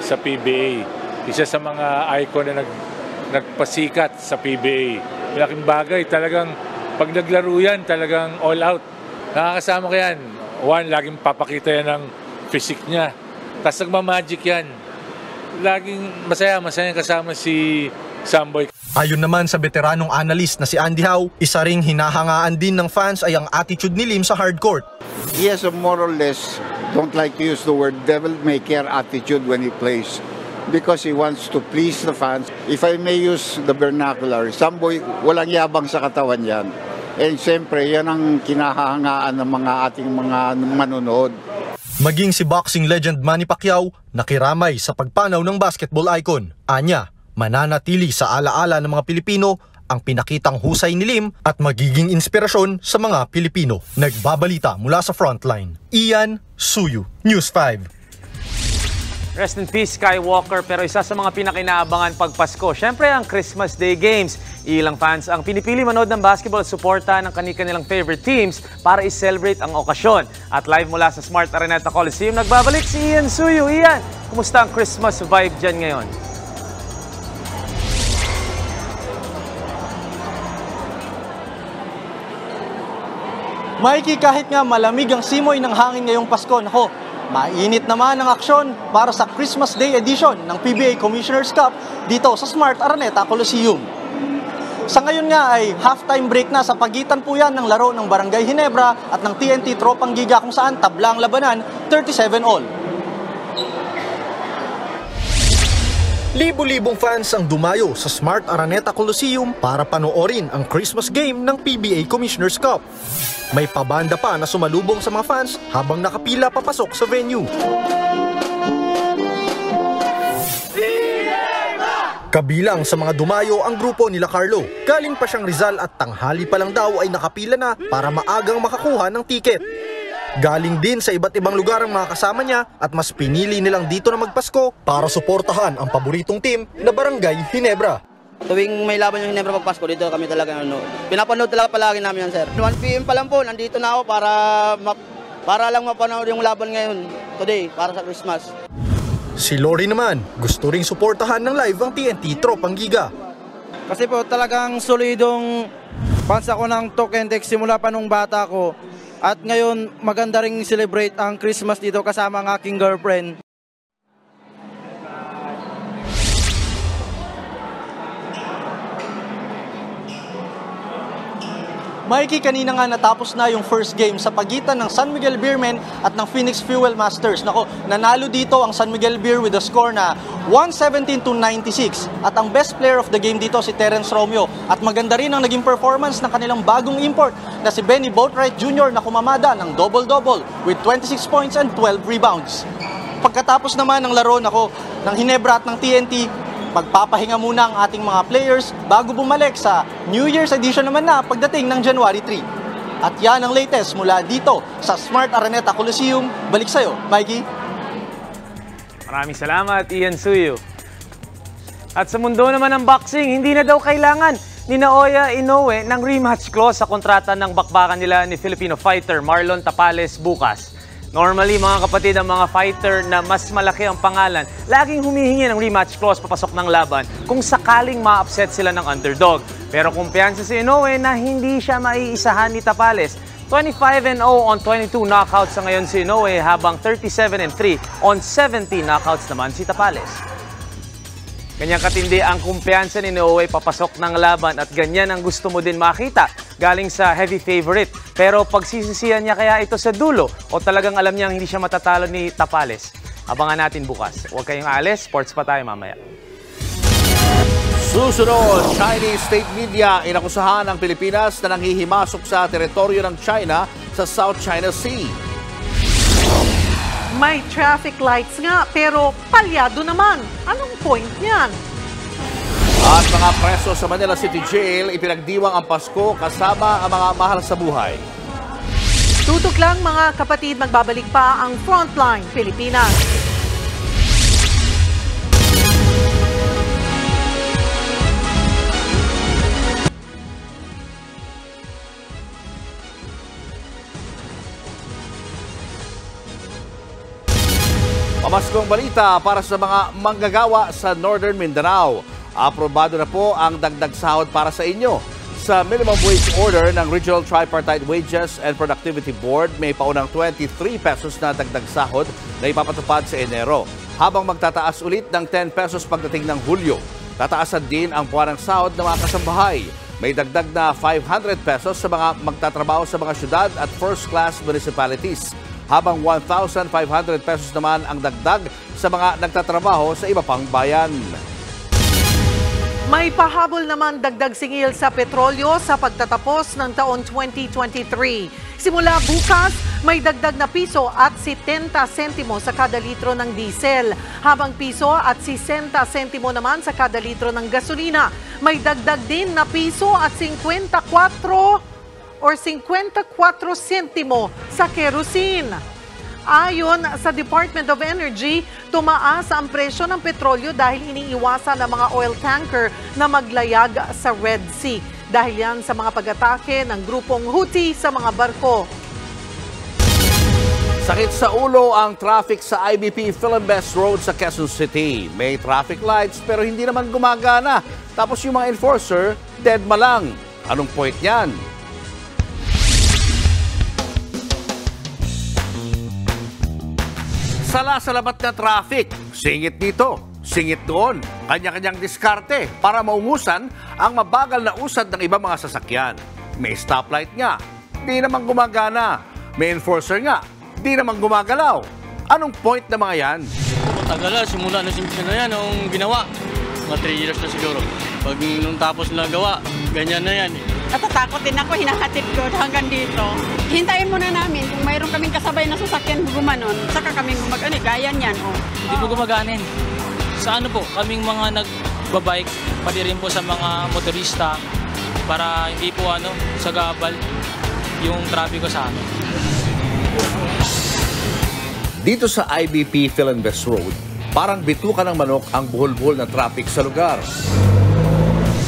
sa PBA. Isa sa mga icon na nagpasikat sa PBA. Malaking bagay, talagang pag naglaro yan, talagang all out. Nakakasama ko yan. One, laging papakita yan ng physique niya. Tapos nagmamagic yan. Laging masaya kasama si Samboy.
Ayon naman sa veteranong analyst na si Andy Howe, isa ring hinahangaan din ng fans ay ang attitude ni Lim sa hard court.
He has a more or less, don't like to use the word devil-may-care attitude when he plays because he wants to please the fans. If I may use the vernacular, Samboy, walang yabang sa katawan yan. And siyempre, yan ang kinahahangaan ng mga ating mga manonood.
Maging si boxing legend Manny Pacquiao, nakiramay sa pagpanaw ng basketball icon. Anya, mananatili sa alaala ng mga Pilipino ang pinakitang husay ni Lim at magiging inspirasyon sa mga Pilipino. Nagbabalita mula sa Frontline, Ian Suyu, News 5.
Rest in peace, Skywalker, pero isa sa mga pinakinaabangan pag Pasko, syempre ang Christmas Day Games. Ilang fans ang pinipili manood ng basketball at suporta ng kanilang favorite teams para i-celebrate ang okasyon. At live mula sa Smart Araneta Coliseum, nagbabalik si Ian Suyu. Ian, kumusta ang Christmas vibe dyan ngayon?
Mikey, kahit nga malamig ang simoy ng hangin ngayong Pasko, nako, mainit naman ang aksyon para sa Christmas Day edition ng PBA Commissioner's Cup dito sa Smart Araneta Coliseum. Sa ngayon nga ay halftime break na, sa pagitan po yan ng laro ng Barangay Ginebra at ng TNT Tropang Giga kung saan tabla ang labanan 37-all.
Libo-libong fans ang dumayo sa Smart Araneta Coliseum para panoorin ang Christmas game ng PBA Commissioner's Cup. May pabanda pa na sumalubong sa mga fans habang nakapila papasok sa venue. Kabilang sa mga dumayo ang grupo nila Carlo. Galing pa siyang Rizal at tanghali pa lang daw ay nakapila na para maagang makakuha ng tiket. Galing din sa iba't ibang lugar ang mga kasama niya at mas pinili nilang dito na magpasko para suportahan ang paboritong team na Barangay Ginebra.
Tuwing may laban yung Ginebra pagpasko, dito kami talaga pinapanood talaga palagi namin yan, sir. 1 PM pa lang po, nandito na ako para lang mapanood yung laban ngayon, today, para sa Christmas.
Si Lori naman, gusto ring suportahan ng live ang TNT Tropang Giga.
Kasi po talagang solidong fans ako ng Talk and Text simula pa nung bata ko. At ngayon maganda ring celebrate ang Christmas dito kasama ang aking girlfriend.
Mikey, kanina nga natapos na yung first game sa pagitan ng San Miguel Beermen at ng Phoenix Fuel Masters. Nako, nanalo dito ang San Miguel Beer with a score na 117-96. At ang best player of the game dito si Terence Romeo. At maganda rin ang naging performance ng kanilang bagong import na si Benny Boatwright Jr. na kumamada ng double-double with 26 points and 12 rebounds. Pagkatapos naman ng laro ng Ginebra at ng TNT, magpapahinga muna ang ating mga players bago bumalik sa New Year's edition naman na pagdating ng January 3. At yan ang latest mula dito sa Smart Araneta Coliseum. Balik sa'yo, Mikey.
Maraming salamat, Ian Suyo. At sa mundo naman ng boxing, hindi na daw kailangan ni Naoya Inoue ng rematch clause sa kontrata ng bakbakan nila ni Filipino fighter Marlon Tapales bukas. Normally, mga kapatid, ang mga fighter na mas malaki ang pangalan, laging humihingi ng rematch clause papasok ng laban kung sakaling ma-upset sila ng underdog. Pero kumpiyansa si Inoue na hindi siya maiisahan ni Tapales. 25-0 on 22 knockouts sa ngayon si Inoue habang 37-3 on 70 knockouts naman si Tapales. Kanyang katindi ang kumpiyansa ni Inoue papasok ng laban at ganyan ang gusto mo din makita galing sa heavy favorite. Pero pagsisisihan niya kaya ito sa dulo o talagang alam niyang hindi siya matatalo ni Tapales? Abangan natin bukas. Huwag kayong alis, sports pa tayo mamaya.
Susunod, Chinese state media inakusahan ang Pilipinas na nanghihimasok sa teritoryo ng China sa South China Sea.
May traffic lights nga pero palyado naman. Anong point niyan?
At mga preso sa Manila City Jail, ipinagdiwang ang Pasko kasama ang mga mahal sa buhay.
Tutok lang mga kapatid, magbabalik pa ang Frontline Pilipinas.
Pamaskong balita para sa mga manggagawa sa Northern Mindanao. Aprobado na po ang dagdag sahod para sa inyo. Sa minimum wage order ng Regional Tripartite Wages and Productivity Board, may paunang 23 pesos na dagdag sahod na ipapatupad sa Enero, habang magtataas ulit ng 10 pesos pagdating ng Hulyo. Tataasan din ang buwanang sahod ng mga kasambahay. May dagdag na 500 pesos sa mga magtatrabaho sa mga syudad at first-class municipalities, habang 1,500 pesos naman ang dagdag sa mga nagtatrabaho sa iba pang bayan.
May pahabol naman dagdag singil sa petrolyo sa pagtatapos ng taon 2023. Simula bukas, may dagdag na piso at 70 sentimo sa kada litro ng diesel, habang piso at 60 sentimo naman sa kada litro ng gasolina. May dagdag din na piso at 54 sentimo sa kerosene. Ayon sa Department of Energy, tumaas ang presyo ng petrolyo dahil iniiwasan ng mga oil tanker na maglayag sa Red Sea. Dahil yan sa mga pag-atake ng grupong Houthi sa mga barko.
Sakit sa ulo ang traffic sa IBP Philombes Road sa Quezon City. May traffic lights pero hindi naman gumagana. Tapos yung mga enforcer, dead malang. Anong point niyan? Sala-salamat na traffic. Singit dito, singit doon. Kanya-kanyang diskarte para maungusan ang mabagal na usad ng ibang mga sasakyan. May stoplight nga, di naman gumagana. May enforcer nga, di naman gumagalaw. Anong point na mga yan?
Matagal na, simula na na yan nung ginawa. Mga 3 years na siguro. Pag nung tapos na gawa, ganyan na yan.
Natatakot din ako, hinahatid ko hanggang dito. Hintayin muna namin kung mayroon kaming kasabay na sasakyan gumanon, saka kaming gumagani, gaya niyan. Oh.
Hindi po gumaganin. Sa ano po, kaming mga
babike, pati rin po sa mga motorista para hindi po sagabal yung trapiko sa amin.
Dito sa IBP Philinvest Road, parang bituka ng manok ang buhol-buhol na traffic sa lugar.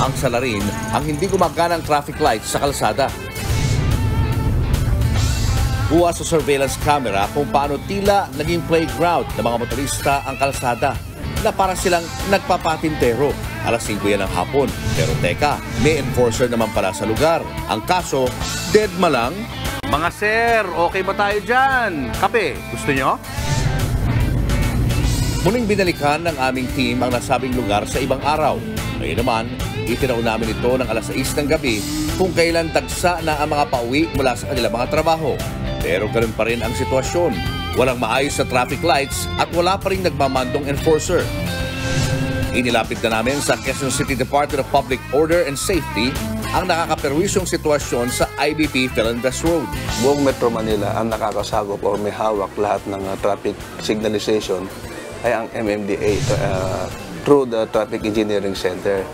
Ang salarin ang hindi gumaganang traffic lights sa kalsada. Buwas sa surveillance camera kung paano tila naging playground ng mga motorista ang kalsada na para silang nagpapatintero. Alas 5 yan ng hapon. Pero teka, may enforcer naman pala sa lugar. Ang kaso, deadma lang. Mga sir, okay ba tayo dyan? Kape, gusto nyo? Muling binalikan ng aming team ang nasabing lugar sa ibang araw. Ngayon naman, itinaw namin ito ng alas 6 ng gabi kung kailan dagsa na ang mga pauwi mula sa kanilang mga trabaho. Pero ganun pa rin ang sitwasyon. Walang maayos sa traffic lights at wala pa rin nagmamandong enforcer. Inilapit na namin sa Quezon City Department of Public Order and Safety ang nakakaperwisyong sitwasyon sa IBP Philinvest Road.
Buong Metro Manila ang nakakasagop o may hawak lahat ng traffic signalization ay ang MMDA through the Traffic Engineering Center.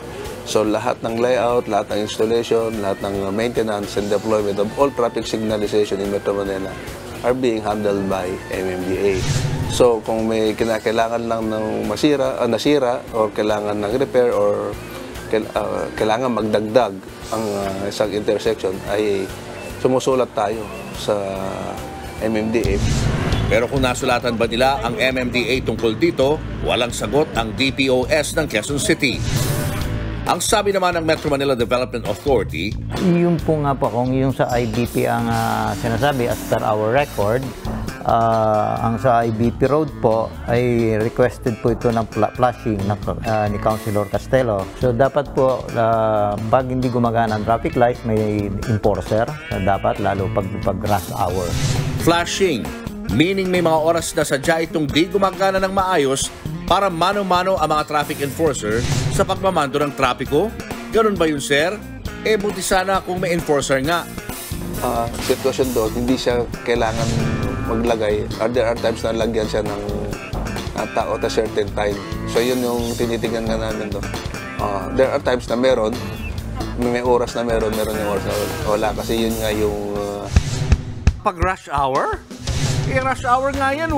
So lahat ng layout, lahat ng installation, lahat ng maintenance and deployment of all traffic signalization in Metro Manila are being handled by MMDA. So kung may kinakailangan lang ng nasira or kailangan ng repair or kailangan magdagdag ang isang intersection ay sumusulat tayo sa MMDA.
Pero kung nasulatan ba nila ang MMDA tungkol dito, walang sagot ang DPOS ng Quezon City. Ang sabi naman ng Metro Manila Development Authority,
yung po nga po kung yung sa IBP ang sinasabi as per our record, ang sa IBP Road po ay requested po ito ng flashing ni Councilor Castelo. So dapat po pag hindi gumagana ang traffic lights may enforcer dapat lalo pag rush hour.
Flashing, meaning may mga oras na sadya itong di gumagana ng maayos para mano-mano ang mga traffic enforcer sa pagmamando ng trapiko? Ganun ba yun, sir? Buti sana kung may enforcer nga.
Sitwasyon doon, hindi siya kailangan maglagay. There are times na lagyan siya ng tao at a certain time. So yun yung tinitingnan nga namin doon. There are times na meron, may oras na meron yung oras na wala. Kasi yun nga yung...
Pag rush hour? Rush hour nga yan,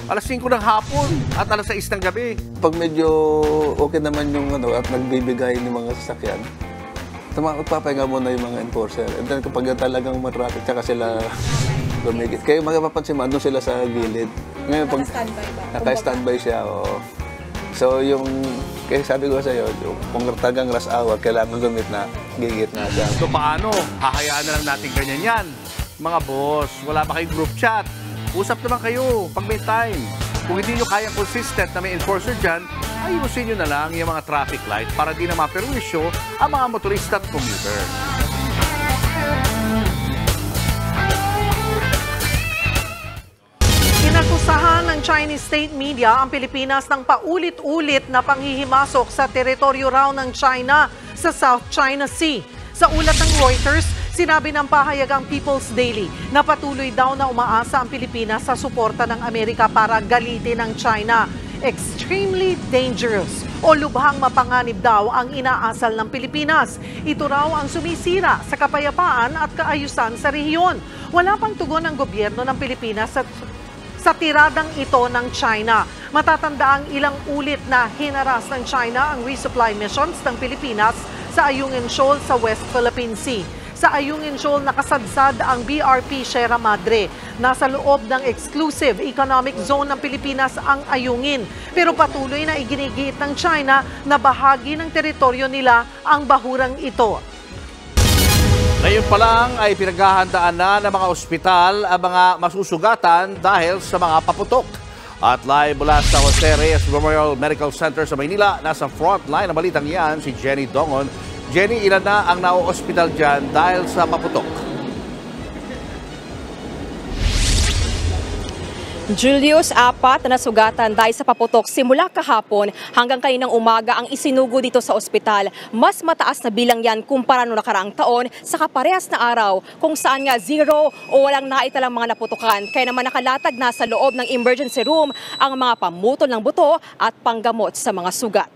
Alas 5 ng hapon at alas 6 ng gabi.
Pag medyo okay naman yung at nagbibigay ng mga sasakyan, magpapahinga muna yung mga enforcer. And then kapag talagang matraffic, tsaka sila lumigit. Kaya magapapansin mo, andun sila sa gilid. Ngayon, pag naka-standby siya, So yung, kaya sabi ko sa iyo, kung tagang rush hour, kailangan gigit na siya.
So paano? Hahayaan na lang natin ganyan yan. Mga boss, wala ba kayong group chat? Usap naman kayo pag may time. Kung hindi nyo kayang consistent na may enforcer dyan, ayusin nyo na lang yung mga traffic light para di na maperwisyo ang mga motorista at commuter.
Inakusahan ng Chinese state media ang Pilipinas ng paulit-ulit na panghihimasok sa teritoryo raw ng China sa South China Sea. Sa ulat ng Reuters, sinabi ng pahayagang People's Daily na patuloy daw na umaasa ang Pilipinas sa suporta ng Amerika para galitin ng China. Extremely dangerous o lubhang mapanganib daw ang inaasal ng Pilipinas. Ito raw ang sumisira sa kapayapaan at kaayusan sa rehiyon. Wala pang tugon ng gobyerno ng Pilipinas sa tiradang ito ng China. Matatanda ang ilang ulit na hinaras ng China ang resupply missions ng Pilipinas sa Ayungin Shoal sa West Philippine Sea. Sa Ayungin Shoal nakasadsad ang BRP Sierra Madre. Nasa loob ng exclusive economic zone ng Pilipinas ang Ayungin. Pero patuloy na iginigiit ng China na bahagi ng teritoryo nila ang bahurang ito.
Ngayon pa lang ay pinaghahandaan na ng mga ospital ang mga masusugatan dahil sa mga paputok. At live mula sa Jose Reyes Memorial Medical Center sa Maynila, nasa frontline ng balitang yan si Jenny Dongon. Jenny, ilan na ang nao-ospital dyan dahil sa paputok?
Julius, 4 na nasugatan dahil sa paputok simula kahapon hanggang kaninang umaga ang isinugo dito sa ospital. Mas mataas na bilang yan kumpara noong nakaraang taon sa kaparehas na araw kung saan nga 0 o walang naitalang mga naputukan. Kaya naman nakalatag na sa loob ng emergency room ang mga pamutol ng buto at panggamot sa mga sugat.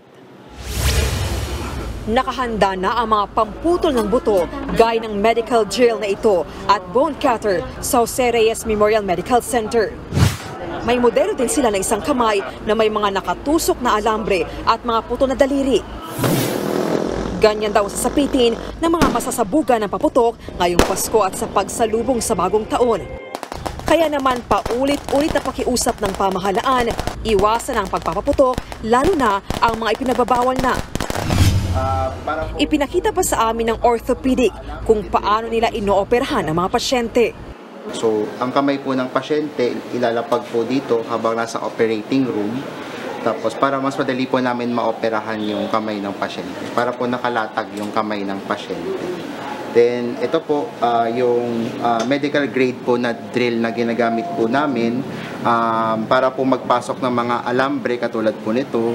Nakahanda na ang mga pamputol ng buto gaya ng medical drill na ito at bone cutter sa Jose Reyes Memorial Medical Center. May modelo din sila ng isang kamay na may mga nakatusok na alambre at mga puto na daliri. Ganyan daw sasapitin ng mga masasabugan ng paputok ngayong Pasko at sa pagsalubong sa bagong taon. Kaya naman paulit-ulit na pakiusap ng pamahalaan, iwasan ang pagpapaputok, lalo na ang mga ipinagbabawal na. Ipinakita pa sa amin ng orthopedic kung paano nila inooperahan ang mga pasyente.
So, ang kamay po ng pasyente, ilalapag po dito habang nasa operating room. Tapos, para mas madali po namin maoperahan yung kamay ng pasyente. Para po nakalatag yung kamay ng pasyente. Then, ito po, yung medical grade po na drill na ginagamit po namin para po magpasok ng mga alambre katulad po nito.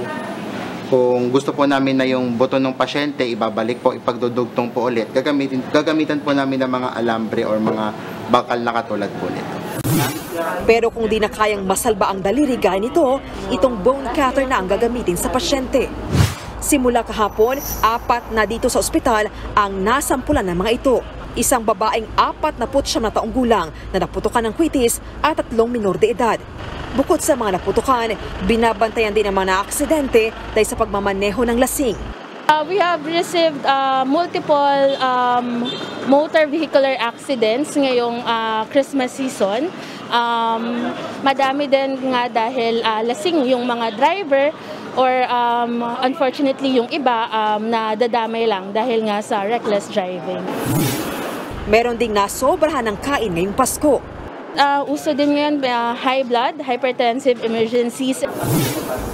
Kung gusto po namin na yung buto ng pasyente, ibabalik po, ipagdudugtong po ulit. Gagamitan po namin ng mga alambre or mga bakal na katulad po nito.
Pero kung di na kayang masalba ang daliri gaya nito, itong bone cutter na ang gagamitin sa pasyente. Simula kahapon, 4 na dito sa ospital ang nasampulan ng mga ito. Isang babaeng 49 na taong gulang na naputukan ng kwitis at 3 minor de edad. Bukod sa mga naputukan, binabantayan din ang mga na-aksidente dahil sa pagmamaneho ng lasing.
We have received multiple motor vehicular accidents ngayong Christmas season. Madami din nga dahil lasing yung mga driver or unfortunately yung iba nadadamay lang dahil nga sa reckless driving.
Meron ding nasobrahan ng kain ngayong Pasko.
Uso din ngayon high blood, hypertensive emergencies.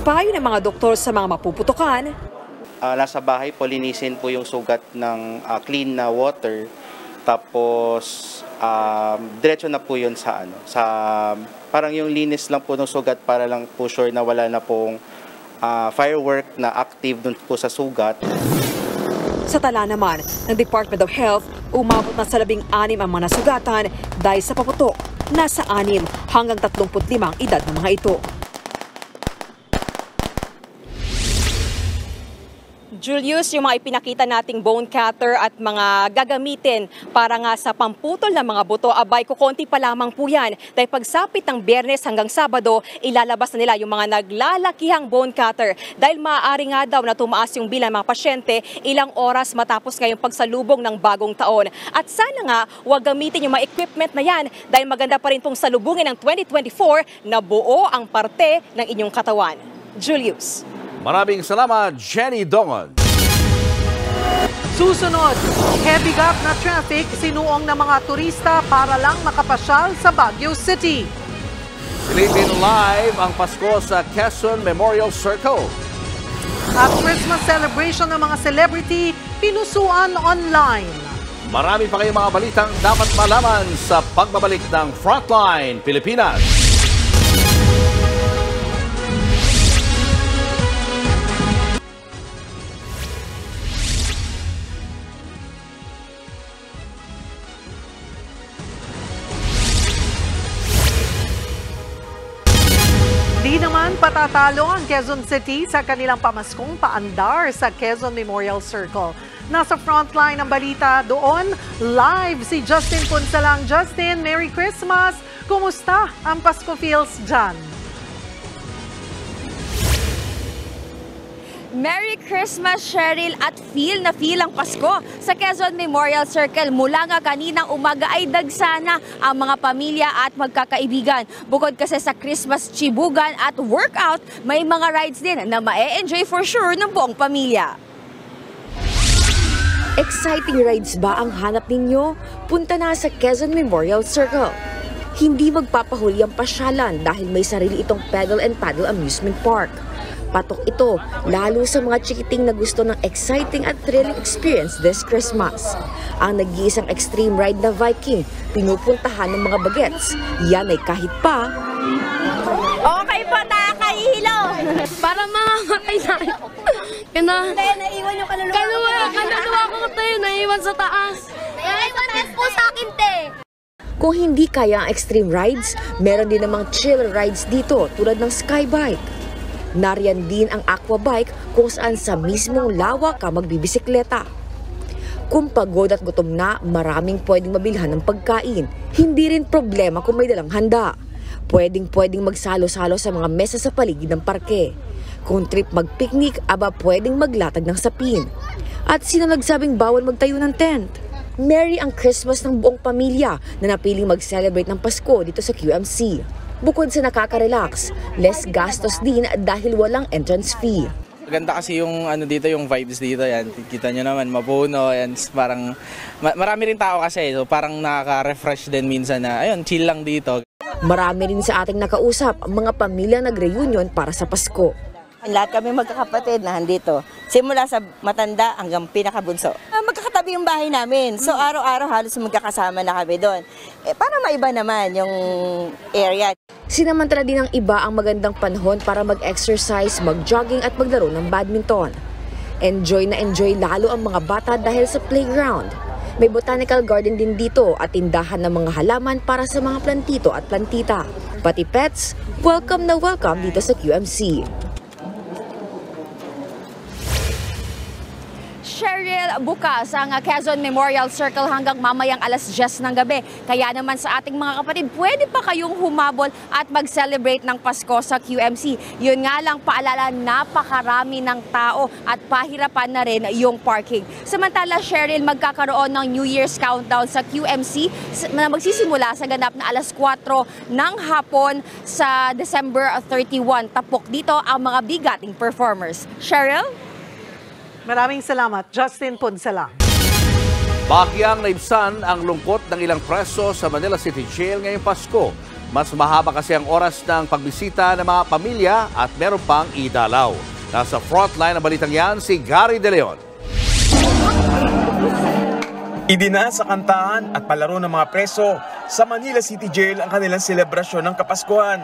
Payo ng mga doktor sa mga mapuputukan.
Nasa bahay po, linisin po yung sugat ng clean na water. Tapos, diretso na po yun sa parang yung linis lang po ng sugat para lang po sure na wala na pong firework na active dun po sa sugat.
Sa tala naman ng Department of Health, umabot na sa 16 ang mga nasugatan dahil sa paputok. Nasa 6 hanggang 35 ang edad ng mga ito. Julius, yung mga ipinakita nating bone cutter at mga gagamitin para nga sa pamputol ng mga buto, abay kukonti pa lamang po yan. Dahil pagsapit ng Biyernes hanggang Sabado, ilalabas na nila yung mga naglalakihang bone cutter. Dahil maaari nga daw na tumaas yung bilang ng mga pasyente ilang oras matapos ngayong pagsalubong ng bagong taon. At sana nga, huwag gamitin yung mga equipment na yan dahil maganda pa rin pong salubungin ng 2024 na buo ang parte ng inyong katawan. Julius.
Maraming salamat, Jenny Dongon.
Susunod, heavy gap na traffic sinuong ng mga turista para lang makapasyal sa Baguio City.
Silipin live ang Pasko sa Quezon Memorial Circle.
At Christmas celebration ng mga celebrity, pinusuan online.
Marami pa kayong mga balitang dapat malaman sa pagbabalik ng Frontline Pilipinas.
Di naman patatalo ang Quezon City sa kanilang pamaskong paandar sa Quezon Memorial Circle. Nasa frontline ng balita doon, live si Justin Punsalang. Justin, Merry Christmas! Kumusta ang Pasko feels dyan?
Merry Christmas, Cheryl, at feel na feel ang Pasko sa Quezon Memorial Circle. Mula nga kaninang umaga ay dagsana ang mga pamilya at magkakaibigan. Bukod kasi sa Christmas chibugan at workout, may mga rides din na ma-enjoy for sure ng buong pamilya. Exciting rides ba ang hanap ninyo? Punta na sa Quezon Memorial Circle. Hindi magpapahuli ang pasyalan dahil may sarili itong pedal and paddle amusement park. Patok ito, lalo sa mga chikiting na gusto ng exciting at thrilling experience this Christmas. Ang nag-iisang extreme ride na Viking, pinupuntahan ng mga bagets. Yan ay kahit pa... Okay pa, nakakahilo!
Para mamamatay na.
Naiwan yung kaluluwa.
Kaluluwa ko tayo, naiwan sa taas.
Naiwan din po sa akin, te. Kung hindi kaya ang extreme rides, meron din namang chill rides dito tulad ng skybike. Nariyan din ang aquabike kung saan sa mismong lawa ka magbibisikleta. Kung pagod at gutom na, maraming pwedeng mabilhan ng pagkain. Hindi rin problema kung may dalang handa. Pwedeng magsalo-salo sa mga mesa sa paligid ng parke. Kung trip mag-picnic, pwedeng maglatag ng sapin. At sino nagsabing bawal magtayo ng tent? Merry ang Christmas ng buong pamilya na napiling mag-celebrate ng Pasko dito sa QMC. Bukod sa nakaka-relax, less gastos din dahil walang entrance fee.
Maganda kasi yung dito, yung vibes dito, yan. Kita nyo naman, mapuno, yan. Parang marami rin tao kasi, so parang nakaka-refresh din minsan na, ayun, chill lang dito.
Marami rin sa ating nakausap, mga pamilyang nag-reunion para sa Pasko.
Lahat kami magkakapatid na nandito. Simula sa matanda hanggang pinakabunso. Magkakatabi yung bahay namin. So araw-araw halos magkakasama na kami doon. Para maiba naman yung area.
Sinamantala din ng iba ang magandang panahon para mag-exercise, mag-jogging at maglaro ng badminton. Enjoy na enjoy lalo ang mga bata dahil sa playground. May botanical garden din dito at tindahan ng mga halaman para sa mga plantito at plantita. Pati pets, welcome na welcome dito sa QMC.
Cheryl, bukas ang Quezon Memorial Circle hanggang mamayang alas 10 ng gabi. Kaya naman sa ating mga kapatid, pwede pa kayong humabol at mag-celebrate ng Pasko sa QMC. Yun nga lang, paalala, napakarami ng tao at pahirapan na rin yung parking. Samantala, Cheryl, magkakaroon ng New Year's countdown sa QMC na magsisimula sa ganap na alas 4 ng hapon sa December 31. Tapok dito ang mga bigating performers. Cheryl?
Maraming salamat, Justin Punsala.
Bahagyang naibsan ang lungkot ng ilang preso sa Manila City Jail ngayong Pasko. Mas mahaba kasi ang oras ng pagbisita ng mga pamilya at meron pang idalaw. Nasa frontline ng balitang yan si Gary De Leon.
Idina sa kantahan at palaro ng mga preso sa Manila City Jail ang kanilang selebrasyon ng Kapaskuhan.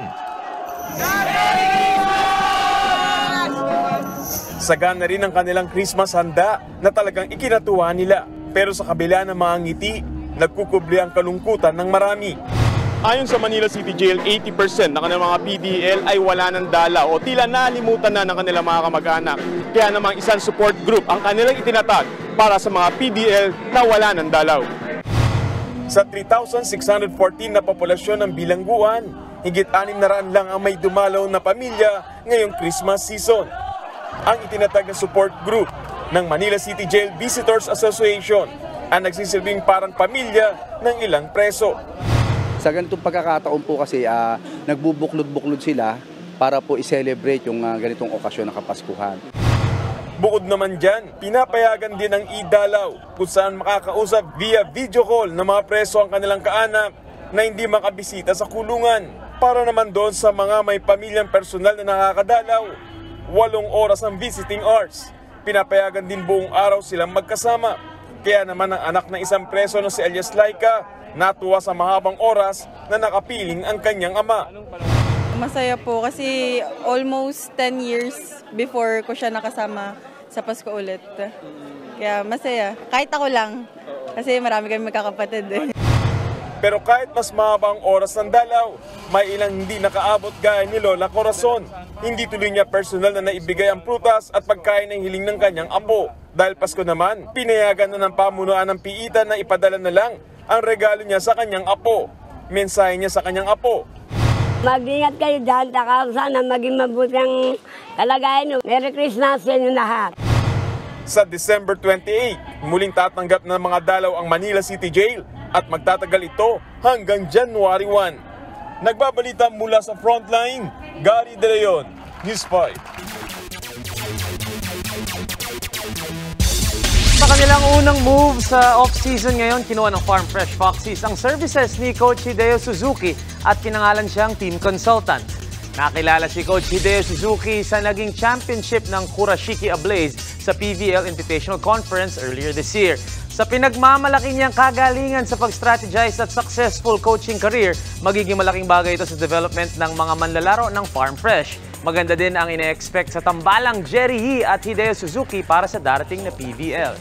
Sagana rin ang kanilang Christmas handa na talagang ikinatuwa nila. Pero sa kabila ng mga ngiti, nagkukubli ang kalungkutan ng marami. Ayon sa Manila City Jail, 80% ng kanilang mga PDL ay wala ng dala o tila nalimutan na ng kanilang mga kamag-anak. Kaya namang isang support group ang kanilang itinatag para sa mga PDL na wala ng dalaw. Sa 3,614 na populasyon ng bilangguan, higit 600 lang ang may dumalaw na pamilya ngayong Christmas season. Ang itinatag na support group ng Manila City Jail Visitors Association ang nagsisilbing parang pamilya ng ilang preso.
Sa ganitong pagkakataon po kasi nagbubuklod-buklod sila para po i-celebrate yung ganitong okasyon ng Kapaskuhan.
Bukod naman dyan, pinapayagan din ang idalaw kung saan makakausap via video call ng mga preso ang kanilang kaanak na hindi makabisita sa kulungan. Para naman doon sa mga may pamilyang personal na nakakadalaw, 8 oras ang visiting hours. Pinapayagan din buong araw silang magkasama. Kaya naman ang anak ng isang preso na si Elias Laika natuwa sa mahabang oras na nakapiling ang kanyang ama.
Masaya po kasi almost 10 years before ko siya nakasama sa Pasko ulit. Kaya masaya. Kahit ako lang. Kasi marami kami magkakapatid eh.
Pero kahit mas mahabang oras ng dalaw, may ilang hindi nakaabot gaya ni Lola Corazon. Hindi tuloy niya personal na naibigay ang prutas at pagkain ng hiling ng kanyang apo. Dahil Pasko naman, pinayagan na ng pamunuan ng piitan na ipadala na lang ang regalo niya sa kanyang apo. Mensahe niya sa kanyang apo.
Mag-ingat kayo dyan, sana maging mabuti ang kalagayan. Merry Christmas sa inyo lahat.
Sa December 28, muling tatanggap ng mga dalaw ang Manila City Jail at magtatagal ito hanggang January 1. Nagbabalita mula sa frontline, Gary De Leon, News 5.
Sa kanilang unang move sa off-season ngayon, kinuha ng Farm Fresh Foxies ang services ni Coach Hideo Suzuki at pinangalan siyang team consultant. Nakilala si Coach Hideo Suzuki sa naging championship ng Kurashiki Ablaze sa PVL Invitational Conference earlier this year. Sa pinagmamalaki niyang kagalingan sa pag-strategize at successful coaching career, magiging malaking bagay ito sa development ng mga manlalaro ng Farm Fresh. Maganda din ang ine-expect sa tambalang Jerry Yee at Hideo Suzuki para sa darating na PVL.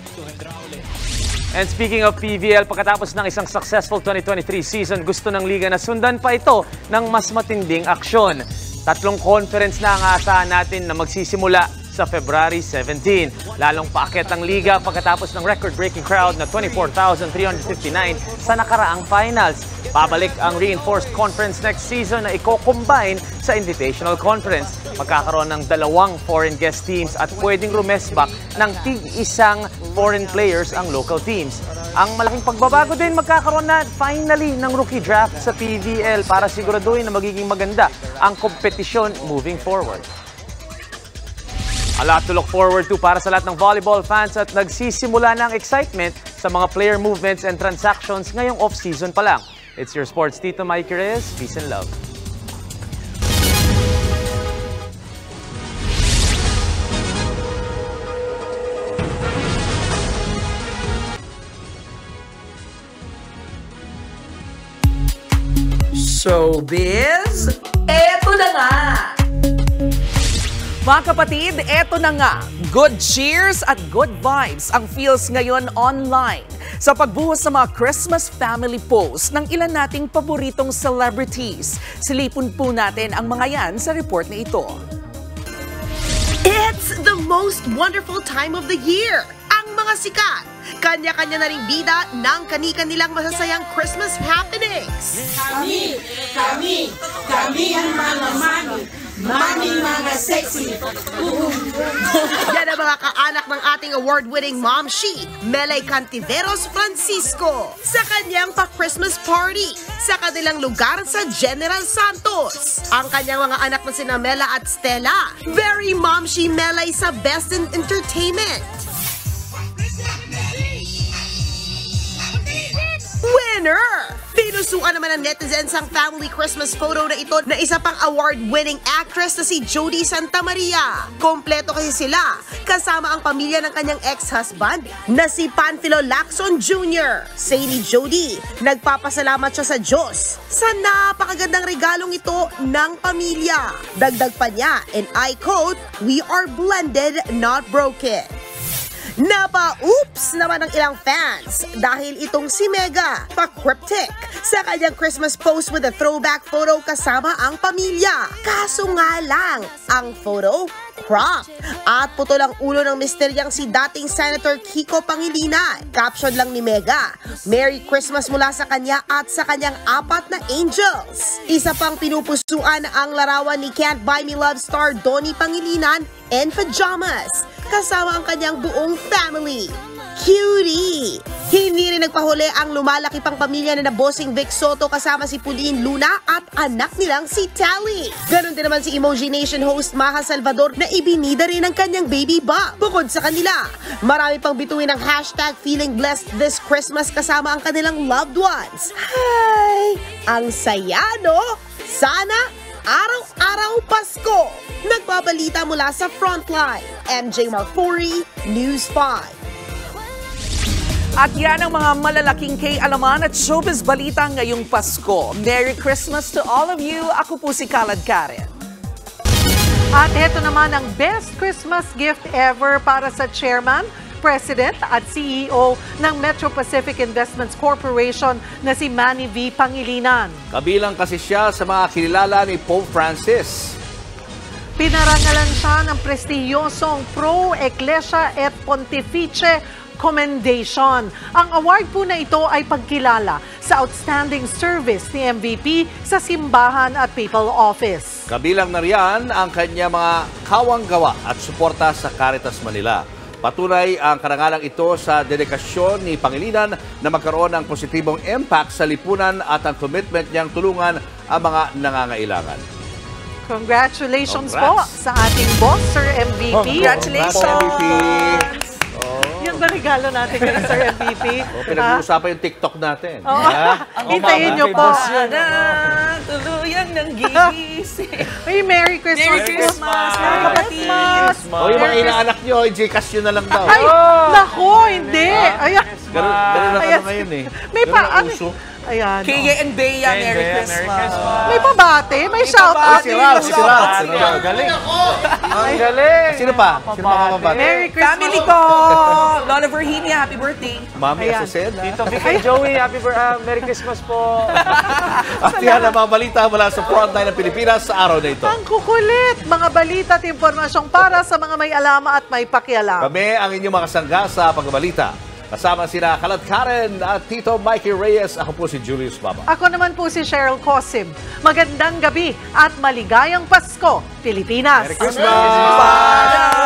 And speaking of PVL, pagkatapos ng isang successful 2023 season, gusto ng liga na sundan pa ito ng mas matinding aksyon. 3 conference na ang aasahan natin na magsisimula sa February 17. Lalong paakyat ang liga pagkatapos ng record-breaking crowd na 24,359 sa nakaraang finals. Pabalik ang reinforced conference next season na i-combine sa Invitational Conference. Magkakaroon ng 2 foreign guest teams at pwedeng rumesbak ng tig-isang foreign players ang local teams. Ang malaking pagbabago din, magkakaroon na finally ng rookie draft sa PVL para siguraduhin na magiging maganda ang kompetisyon moving forward. A lot to look forward to para sa lahat ng volleyball fans at nagsisimula na ang excitement sa mga player movements and transactions ngayong off-season pa lang. It's your sports Tito Mikey Reyes. Peace and love.
Showbiz, eto na nga! Mga kapatid, eto na nga. Good cheers at good vibes ang feels ngayon online sa pagbuhos ng mga Christmas family posts ng ilan nating paboritong celebrities. Silipin po natin ang mga yan sa report na ito.
It's the most wonderful time of the year. Ang mga sikat, kanya-kanya na ring bida ng kani-kanilang masasayang Christmas happenings.
Kami ang mga mami. Mami, mga sexy.
Yan ang mga kaanak ng ating award-winning momshi, Melay Cantiveros Francisco, sa kanyang pa-Christmas party sa kanilang lugar sa General Santos. Ang kanyang mga anak na sina Mela at Stella, very momshi Melay sa Best in Entertainment. Winner! Pinusuan naman ng netizens ang family Christmas photo na ito na isa pang award-winning actress na si Jody Santa Maria. Kompleto kasi sila, kasama ang pamilya ng kanyang ex-husband na si Panfilo Lacson Jr. Say ni Jody, nagpapasalamat siya sa Diyos sa napakagandang regalong ito ng pamilya. Dagdag pa niya, and I quote, "We are blended, not broken." Napa-oops naman ng ilang fans dahil itong si Mega pa-cryptic sa kanyang Christmas post with a throwback photo kasama ang pamilya. Kaso nga lang, ang photo crop at putol ang ulo ng misteryang si dating Senator Kiko Pangilinan. Caption lang ni Mega, "Merry Christmas" mula sa kanya at sa kanyang 4 na angels. Isa pang pinupusuan ang larawan ni Can't Buy Me Love star Donnie Pangilinan in pajamas kasama ang kanyang buong family. Cutie! Hindi rin nagpahuli ang lumalaki pang pamilya na Bossing Vic Soto kasama si Pauline Luna at anak nilang si Tally. Ganon din naman si Emoji Nation host Maha Salvador na ibinida rin ang kanyang baby bump. Bukod sa kanila, marami pang bituin ang hashtag Feeling Blessed this Christmas kasama ang kanilang loved ones. Hi! Ang saya, no? Sana araw-araw Pasko. Nagbabalita mula sa Frontline. MJ Marfori, News 5.
At yan ang mga malalaking K-alaman at showbiz balita ngayong Pasko. Merry Christmas to all of you. Ako po si Kalad Karen.
At ito naman ang best Christmas gift ever para sa chairman, President at CEO ng Metro Pacific Investments Corporation na si Manny V. Pangilinan.
Kabilang kasi siya sa mga kilala ni Pope Francis.
Pinarangalan siya ng prestihiyosong Pro Ecclesia et Pontifice Commendation. Ang award po na ito ay pagkilala sa outstanding service ni MVP sa simbahan at papal office.
Kabilang na riyan ang kanya mga kawang-gawa at suporta sa Caritas Manila. Patunay ang karangalang ito sa dedikasyon ni Pangilinan na magkaroon ng positibong impact sa lipunan at ang commitment niyang tulungan ang mga nangangailangan.
Congratulations po sa ating boss, Sir MVP.
Congratulations!
Yan ba regalo natin kay Sir MVP?
Pinag-uusapan yung TikTok natin.
Hintayin niyo po.
Tuluyang ng gigising.
Ay, Merry Christmas.
Merry Christmas.
Merry Christmas.
O yung mga inaanak nyo, i-Gcash nyo na lang daw.
Ay, nako, hindi. Ayan.
Ganun na ngayon eh.
May pa, Ayan.
Kaya and Bea, Merry Christmas.
May pabate, may shout-out.
Si Ral.
Ang galing. Ang galing.
Sino pa? Sino pa mababati?
Merry Christmas.
Family ko! Lola Virginia, happy birthday.
Mami Asused.
Tito Vic and Joey, Merry Christmas po.
At yan ang mga balita mula sa frontline ng Pilipinas sa araw na ito.
Ang kukulit. Mga balita at impormasyong para sa mga may alam at may pakialam.
Kami ang inyong mga kasangga sa pagbabalita. Kasama sina Kalat Karen at Tito Mikey Reyes. Ako po si Julius Baba.
Ako naman po si Cheryl Cosim. Magandang gabi at maligayang Pasko, Pilipinas!
Merry Christmas!